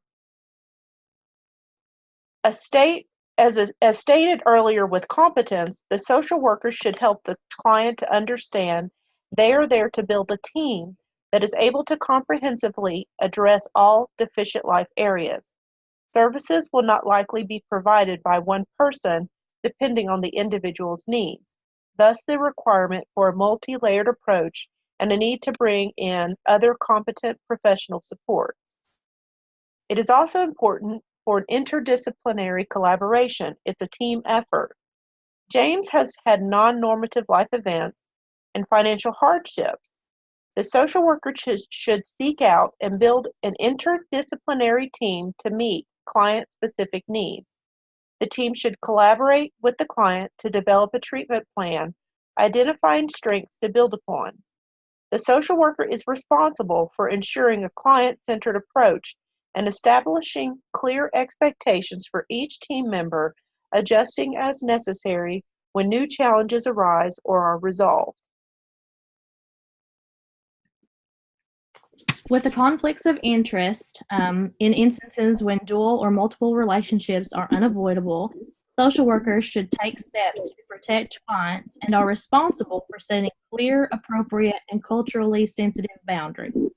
As stated earlier with competence, the social worker should help the client to understand they are there to build a team that is able to comprehensively address all deficient life areas. Services will not likely be provided by one person depending on the individual's needs, thus the requirement for a multi-layered approach and a need to bring in other competent professional supports. It is also important for an interdisciplinary collaboration. It's a team effort. James has had non-normative life events and financial hardships. The social worker should seek out and build an interdisciplinary team to meet client-specific needs. The team should collaborate with the client to develop a treatment plan, identifying strengths to build upon. The social worker is responsible for ensuring a client-centered approach and establishing clear expectations for each team member, adjusting as necessary when new challenges arise or are resolved. With the conflicts of interest, in instances when dual or multiple relationships are unavoidable, social workers should take steps to protect clients and are responsible for setting clear, appropriate, and culturally sensitive boundaries.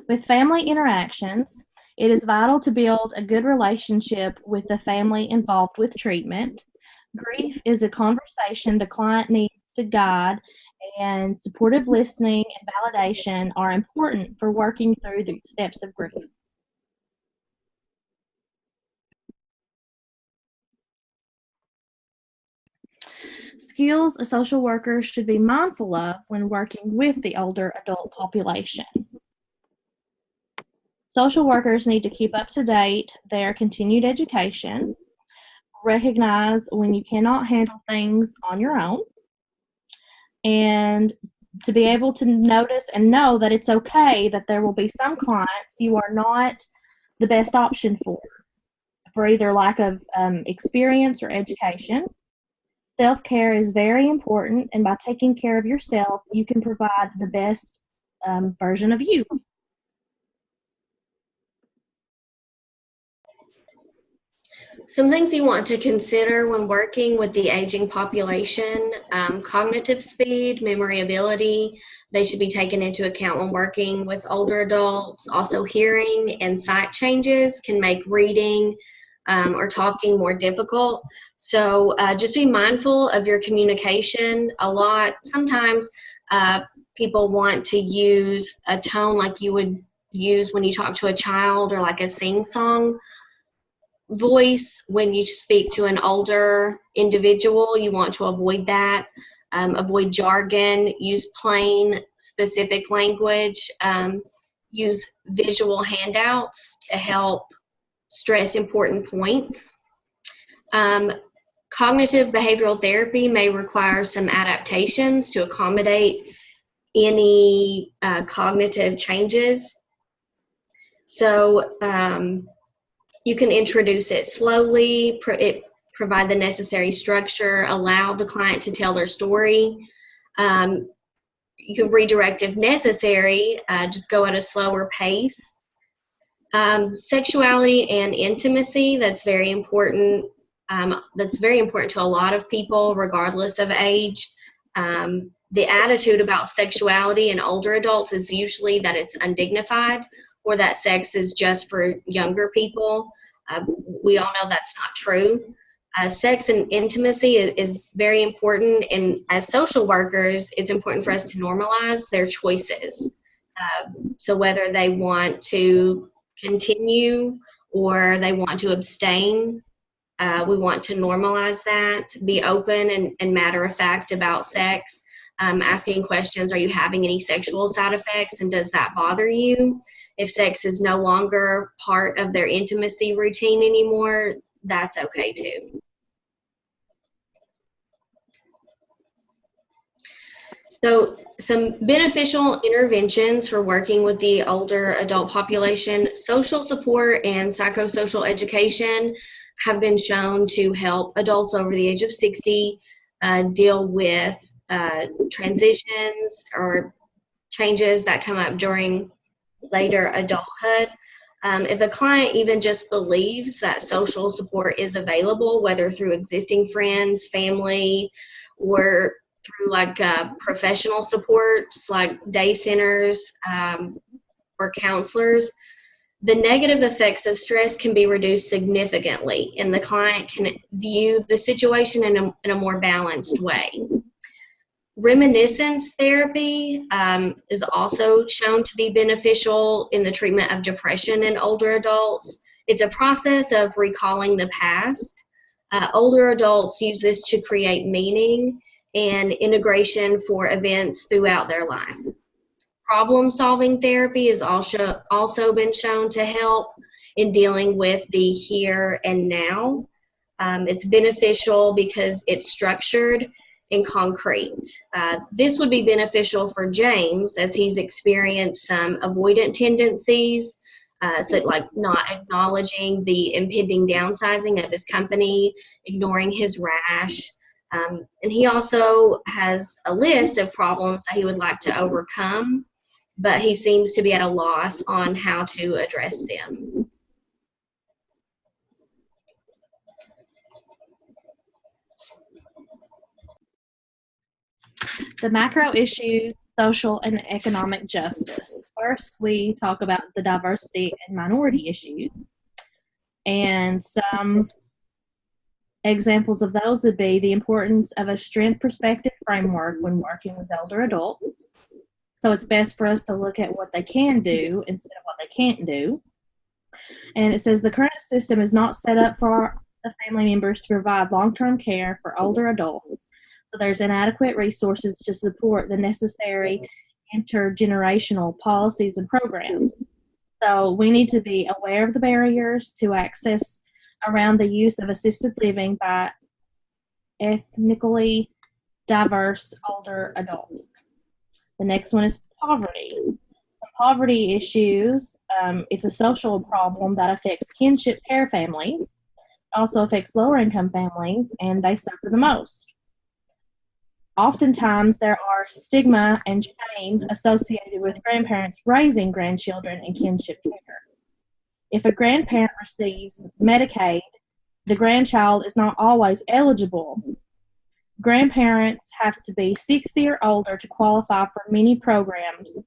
With family interactions, it is vital to build a good relationship with the family involved with treatment. Grief is a conversation the client needs to guide, and supportive listening and validation are important for working through the steps of grief. Skills a social worker should be mindful of when working with the older adult population. Social workers need to keep up to date their continued education, recognize when you cannot handle things on your own, and to be able to notice and know that it's okay that there will be some clients you are not the best option for either lack of experience or education. Self-care is very important, and by taking care of yourself, you can provide the best version of you. Some things you want to consider when working with the aging population: cognitive speed, memory ability. They should be taken into account when working with older adults. Also, hearing and sight changes can make reading or talking more difficult. So just be mindful of your communication a lot. Sometimes people want to use a tone like you would use when you talk to a child, or like a sing-song voice when you speak to an older individual. You want to avoid that. Avoid jargon. Use plain, specific language. Use visual handouts to help stress important points. Cognitive behavioral therapy may require some adaptations to accommodate any cognitive changes. So you can introduce it slowly, provide the necessary structure, allow the client to tell their story. You can redirect if necessary, just go at a slower pace. Sexuality and intimacy, that's very important. That's very important to a lot of people, regardless of age. The attitude about sexuality in older adults is usually that it's undignified or that sex is just for younger people. We all know that's not true. Sex and intimacy is very important, and as social workers, it's important for us to normalize their choices. So whether they want to continue or they want to abstain, we want to normalize that, be open and matter-of-fact about sex, asking questions, are you having any sexual side effects, and does that bother you? If sex is no longer part of their intimacy routine anymore, that's okay too. So some beneficial interventions for working with the older adult population: social support and psychosocial education have been shown to help adults over the age of 60 deal with transitions or changes that come up during later adulthood. If a client even just believes that social support is available, whether through existing friends, family, or through professional supports like day centers or counselors, the negative effects of stress can be reduced significantly, and the client can view the situation in a more balanced way. Reminiscence therapy is also shown to be beneficial in the treatment of depression in older adults. It's a process of recalling the past. Older adults use this to create meaning and integration for events throughout their life. Problem-solving therapy has also been shown to help in dealing with the here and now. It's beneficial because it's structured and concrete. This would be beneficial for James as he's experienced some avoidant tendencies, so like not acknowledging the impending downsizing of his company, ignoring his rash. And he also has a list of problems that he would like to overcome, but he seems to be at a loss on how to address them. The macro issues, social and economic justice. First, we talk about the diversity and minority issues. And some examples of those would be the importance of a strength perspective framework when working with older adults. So it's best for us to look at what they can do instead of what they can't do. And it says the current system is not set up for the family members to provide long-term care for older adults. So there's inadequate resources to support the necessary intergenerational policies and programs. So we need to be aware of the barriers to access around the use of assisted living by ethnically diverse older adults. The next one is poverty. The poverty issues, it's a social problem that affects kinship care families, also affects lower income families, and they suffer the most. Oftentimes, there are stigma and shame associated with grandparents raising grandchildren in kinship care. If a grandparent receives Medicaid, the grandchild is not always eligible. Grandparents have to be 60 or older to qualify for many programs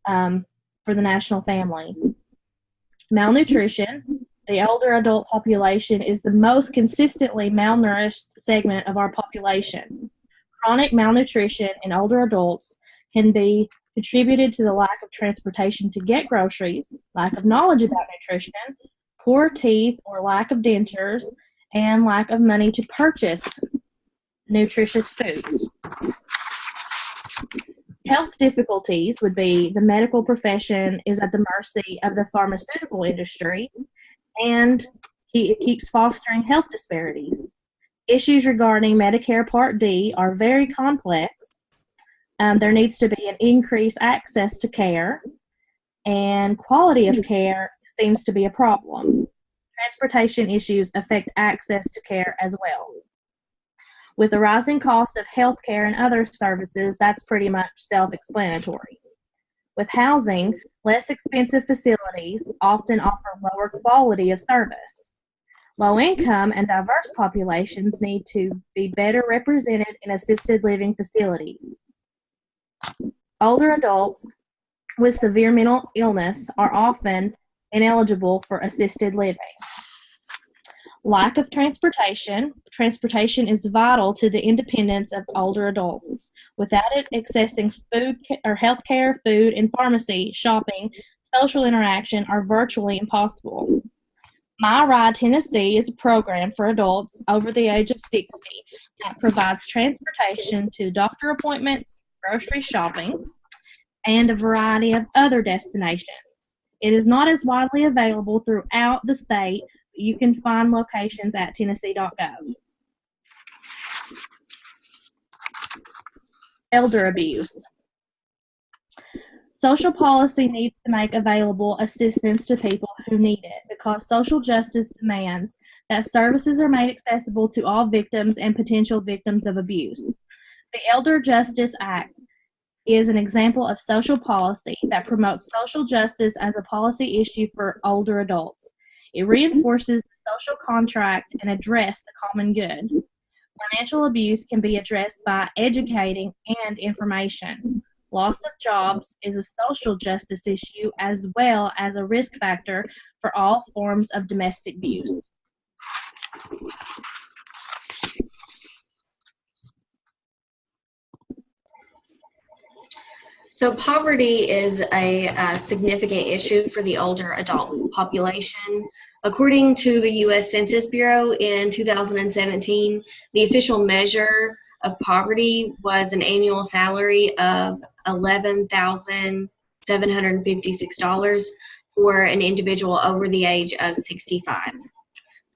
for the national family. Malnutrition. The older adult population is the most consistently malnourished segment of our population. Chronic malnutrition in older adults can be contributed to the lack of transportation to get groceries, lack of knowledge about nutrition, poor teeth or lack of dentures, and lack of money to purchase nutritious foods. Health difficulties would be the medical profession is at the mercy of the pharmaceutical industry, and it keeps fostering health disparities. Issues regarding Medicare Part D are very complex. There needs to be an increased access to care, and quality of care seems to be a problem. Transportation issues affect access to care as well. With the rising cost of healthcare and other services, that's pretty much self-explanatory. With housing, less expensive facilities often offer lower quality of service. Low-income and diverse populations need to be better represented in assisted living facilities. Older adults with severe mental illness are often ineligible for assisted living. Lack of transportation. Transportation is vital to the independence of older adults. Without it, accessing food or healthcare, food, and pharmacy, shopping, social interaction are virtually impossible. My Ride Tennessee is a program for adults over the age of 60 that provides transportation to doctor appointments, grocery shopping, and a variety of other destinations. It is not as widely available throughout the state, but you can find locations at tennessee.gov. Elder abuse. Social policy needs to make available assistance to people who need it because social justice demands that services are made accessible to all victims and potential victims of abuse. The Elder Justice Act is an example of social policy that promotes social justice as a policy issue for older adults. It reinforces the social contract and addresses the common good. Financial abuse can be addressed by educating and information. Loss of jobs is a social justice issue as well as a risk factor for all forms of domestic abuse. So poverty is a significant issue for the older adult population. According to the U.S. Census Bureau in 2017, the official measure of poverty was an annual salary of $11,756 for an individual over the age of 65.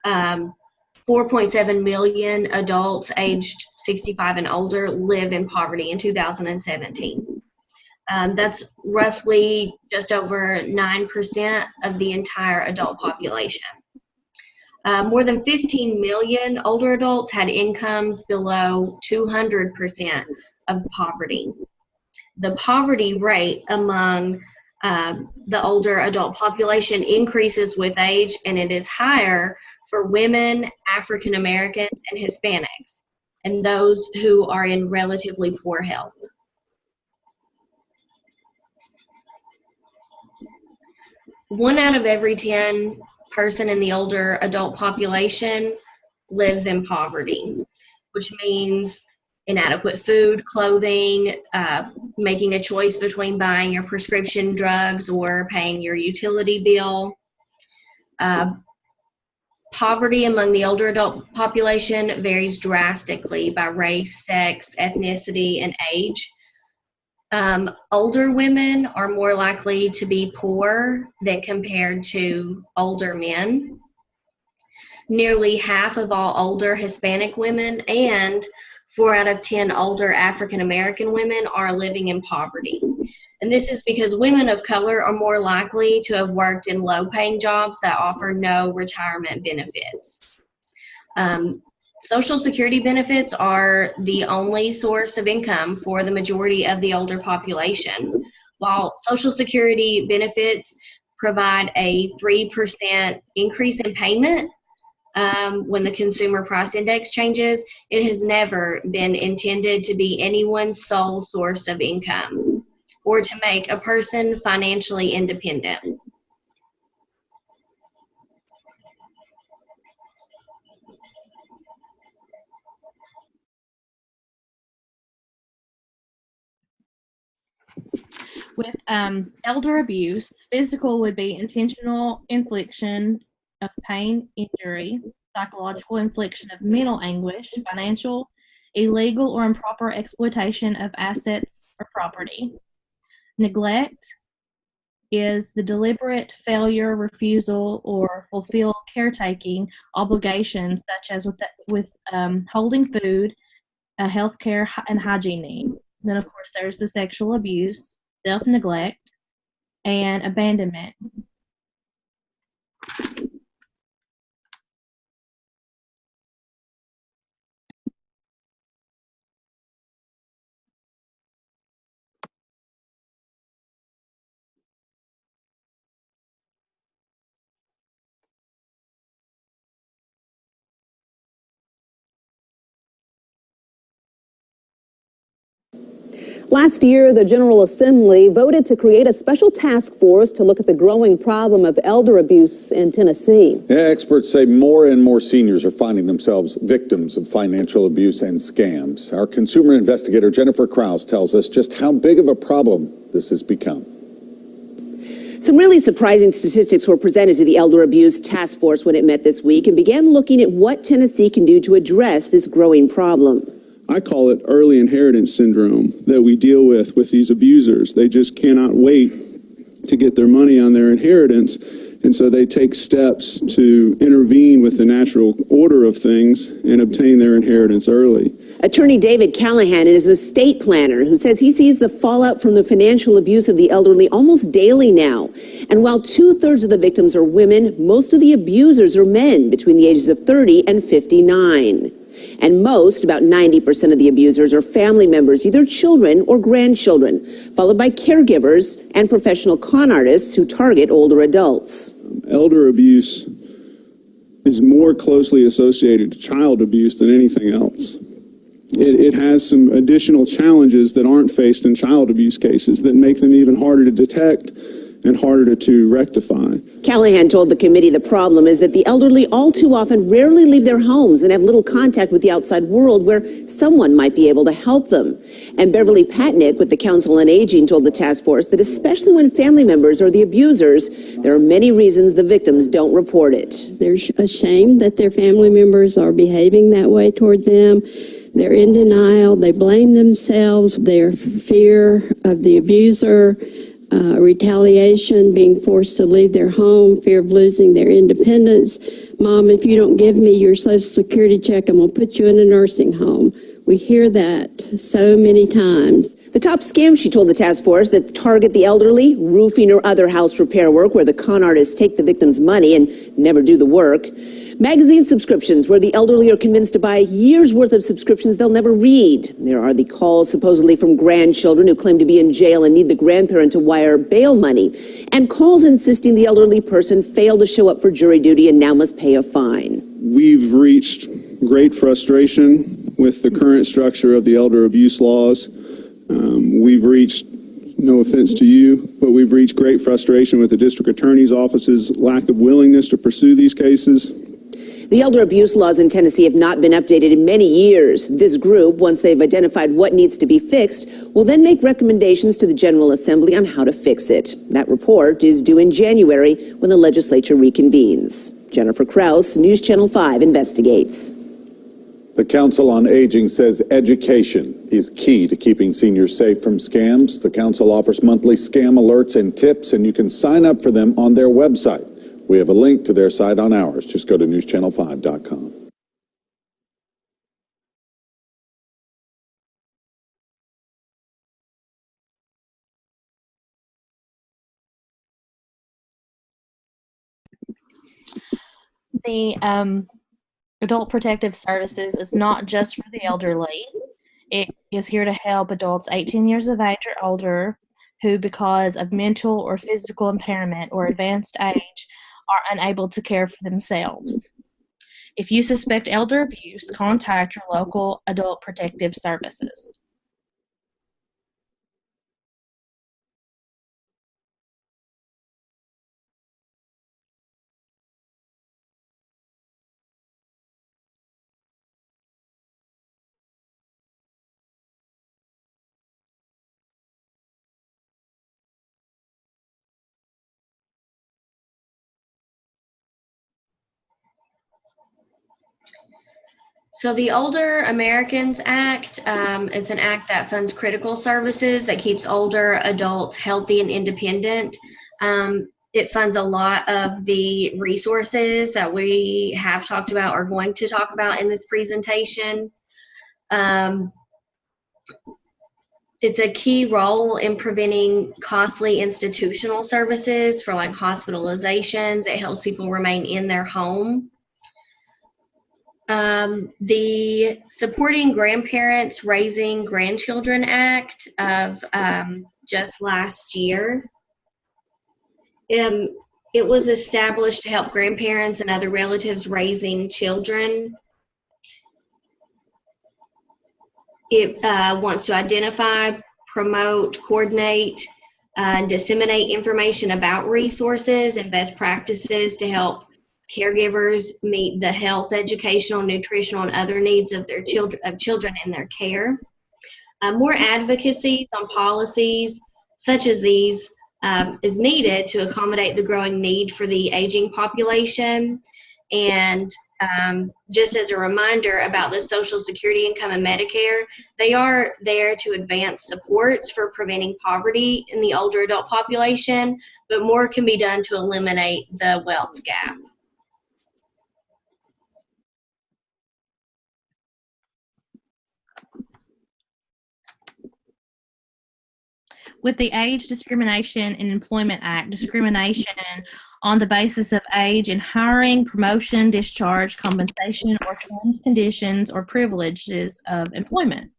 4.7 million adults aged 65 and older live in poverty in 2017. That's roughly just over 9% of the entire adult population. More than 15 million older adults had incomes below 200% of poverty. The poverty rate among the older adult population increases with age, and it is higher for women, African Americans, and Hispanics, and those who are in relatively poor health. One out of every 10 person in the older adult population lives in poverty, which means inadequate food, clothing, making a choice between buying your prescription drugs or paying your utility bill. Poverty among the older adult population varies drastically by race, sex, ethnicity, and age. Older women are more likely to be poor than compared to older men. Nearly half of all older Hispanic women and 4 out of 10 older African American women are living in poverty. And this is because women of color are more likely to have worked in low-paying jobs that offer no retirement benefits. Social Security benefits are the only source of income for the majority of the older population. While Social Security benefits provide a 3% increase in payment when the Consumer Price Index changes, it has never been intended to be anyone's sole source of income or to make a person financially independent. With elder abuse, physical would be intentional infliction of pain, injury, psychological infliction of mental anguish, financial, illegal or improper exploitation of assets or property. Neglect is the deliberate failure, refusal, or fulfill caretaking obligations, such as with holding food, health care, and hygiene need. Then, of course, there's the sexual abuse, self-neglect, and abandonment. Last year, the General Assembly voted to create a special task force to look at the growing problem of elder abuse in Tennessee. Yeah, experts say more and more seniors are finding themselves victims of financial abuse and scams. Our consumer investigator Jennifer Krause tells us just how big of a problem this has become. Some really surprising statistics were presented to the Elder Abuse Task Force when it met this week and began looking at what Tennessee can do to address this growing problem. I call it early inheritance syndrome that we deal with these abusers. They just cannot wait to get their money on their inheritance, and so they take steps to intervene with the natural order of things and obtain their inheritance early. Attorney David Callahan is a estate planner who says he sees the fallout from the financial abuse of the elderly almost daily now. And while 2/3 of the victims are women, most of the abusers are men between the ages of 30 and 59. And most, about 90% of the abusers, are family members, either children or grandchildren, followed by caregivers and professional con artists who target older adults. Elder abuse is more closely associated to child abuse than anything else. It has some additional challenges that aren't faced in child abuse cases that make them even harder to detect and harder to rectify. Callahan told the committee the problem is that the elderly all too often rarely leave their homes and have little contact with the outside world where someone might be able to help them. And Beverly Patnick with the Council on Aging told the task force that especially when family members are the abusers, there are many reasons the victims don't report it. They're ashamed that their family members are behaving that way toward them. They're in denial. They blame themselves. Their fear of the abuser, retaliation, being forced to leave their home, fear of losing their independence. Mom, if you don't give me your Social Security check, I'm going to put you in a nursing home. We hear that so many times. The top scams, she told the task force, that target the elderly, roofing or other house repair work where the con artists take the victim's money and never do the work. Magazine subscriptions, where the elderly are convinced to buy a year's worth of subscriptions they'll never read. There are the calls supposedly from grandchildren who claim to be in jail and need the grandparent to wire bail money. And calls insisting the elderly person failed to show up for jury duty and now must pay a fine. We've reached great frustration with the current structure of the elder abuse laws. We've reached, no offense to you, but we've reached great frustration with the district attorney's office's lack of willingness to pursue these cases. The elder abuse laws in Tennessee have not been updated in many years. This group, once they've identified what needs to be fixed, will then make recommendations to the General Assembly on how to fix it. That report is due in January when the legislature reconvenes. Jennifer Krause, News Channel 5 investigates. The Council on Aging says education is key to keeping seniors safe from scams. The council offers monthly scam alerts and tips, and you can sign up for them on their website. We have a link to their site on ours. Just go to newschannel5.com. The Adult Protective Services is not just for the elderly. It is here to help adults 18 years of age or older who, because of mental or physical impairment or advanced age, are unable to care for themselves. If you suspect elder abuse, contact your local Adult Protective Services. So the Older Americans Act, it's an act that funds critical services that keeps older adults healthy and independent. It funds a lot of the resources that we have talked about or going to talk about in this presentation. It's a key role in preventing costly institutional services for like hospitalizations. It helps people remain in their home. The Supporting Grandparents Raising Grandchildren Act of just last year. It was established to help grandparents and other relatives raising children. It wants to identify, promote, coordinate, and disseminate information about resources and best practices to help caregivers meet the health, educational, nutritional, and other needs of their children in their care. More advocacy on policies such as these is needed to accommodate the growing need for the aging population. And just as a reminder about the Social Security income and Medicare, they are there to advance supports for preventing poverty in the older adult population, but more can be done to eliminate the wealth gap. With the Age Discrimination in Employment Act, discrimination on the basis of age in hiring, promotion, discharge, compensation, or terms, conditions, or privileges of employment.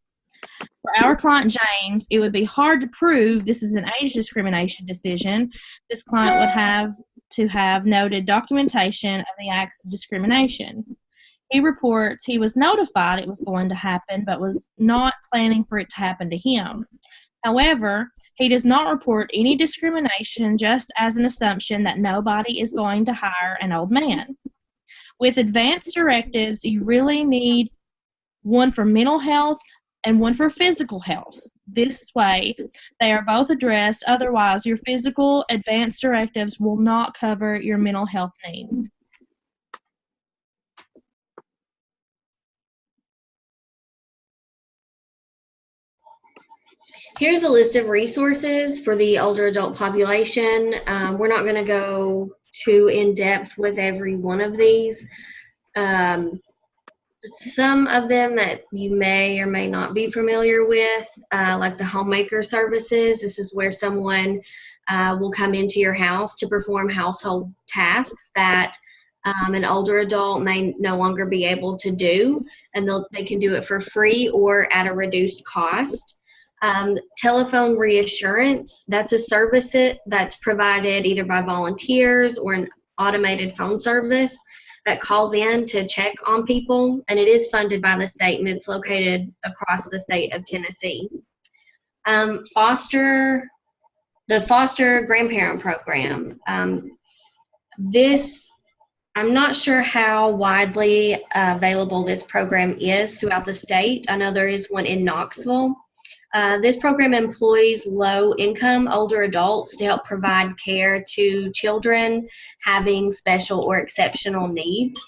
For our client James, it would be hard to prove this is an age discrimination decision. This client would have to have noted documentation of the acts of discrimination. He reports he was notified it was going to happen, but was not planning for it to happen to him. However, he does not report any discrimination, just as an assumption that nobody is going to hire an old man. With advanced directives, you really need one for mental health and one for physical health. This way, they are both addressed. Otherwise, your physical advanced directives will not cover your mental health needs. Here's a list of resources for the older adult population. We're not going to go too in depth with every one of these. Some of them that you may or may not be familiar with, like the homemaker services. This is where someone will come into your house to perform household tasks that an older adult may no longer be able to do, and they can do it for free or at a reduced cost. Telephone reassurance, that's a service that's provided either by volunteers or an automated phone service that calls in to check on people, and it is funded by the state, and it's located across the state of Tennessee. The foster grandparent program. I'm not sure how widely available this program is throughout the state. I know there is one in Knoxville. This program employs low-income older adults to help provide care to children having special or exceptional needs.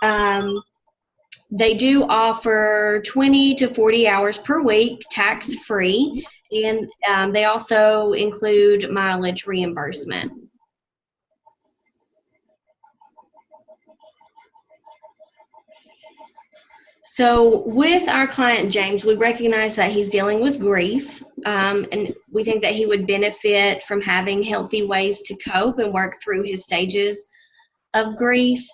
They do offer 20 to 40 hours per week, tax-free, and they also include mileage reimbursement. So with our client James, we recognize that he's dealing with grief, and we think that he would benefit from having healthy ways to cope and work through his stages of grief.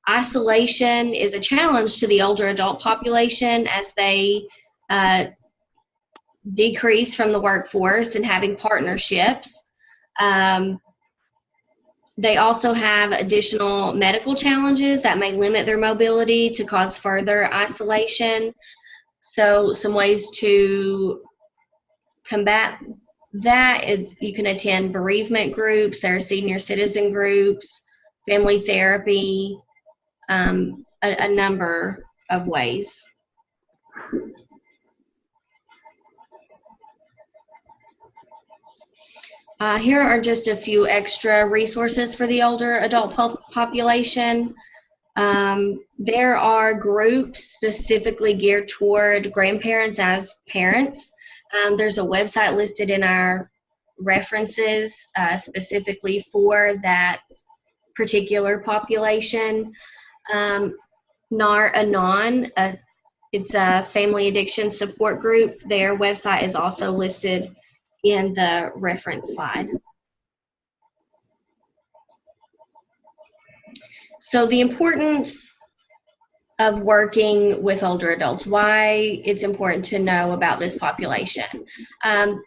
Isolation is a challenge to the older adult population as they decrease from the workforce and having partnerships. They also have additional medical challenges that may limit their mobility to cause further isolation. So some ways to combat that is you can attend bereavement groups, there are senior citizen groups, family therapy, a number of ways. Here are just a few extra resources for the older adult population. There are groups specifically geared toward grandparents as parents. There's a website listed in our references specifically for that particular population. NAR Anon, it's a family addiction support group. Their website is also listed in the reference slide. So the importance of working with older adults, why it's important to know about this population.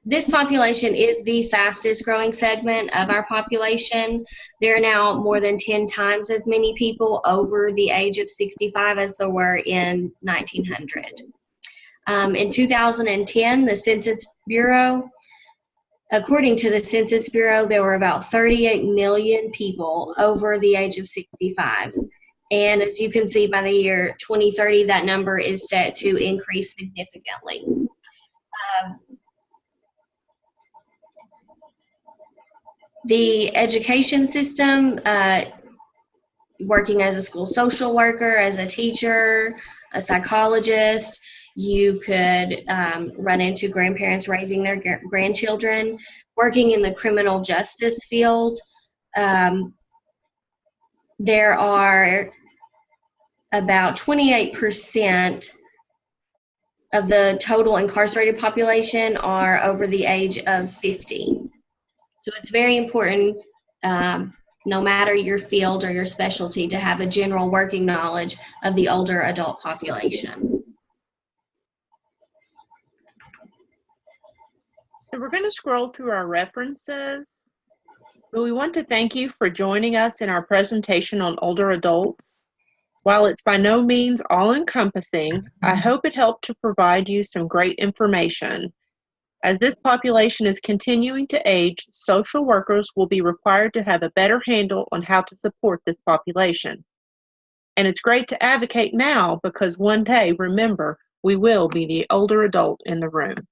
This population is the fastest growing segment of our population. There are now more than 10 times as many people over the age of 65 as there were in 1900. In 2010, the Census Bureau, according to the Census Bureau, there were about 38 million people over the age of 65. And as you can see, by the year 2030, that number is set to increase significantly. The education system, working as a school social worker, as a teacher, a psychologist, you could run into grandparents raising their grandchildren. Working in the criminal justice field, there are about 28% of the total incarcerated population are over the age of 50. So it's very important, no matter your field or your specialty, to have a general working knowledge of the older adult population. So we're going to scroll through our references, but we want to thank you for joining us in our presentation on older adults. While it's by no means all-encompassing, I hope it helped to provide you some great information. As this population is continuing to age, social workers will be required to have a better handle on how to support this population. And it's great to advocate now because one day, remember, we will be the older adult in the room.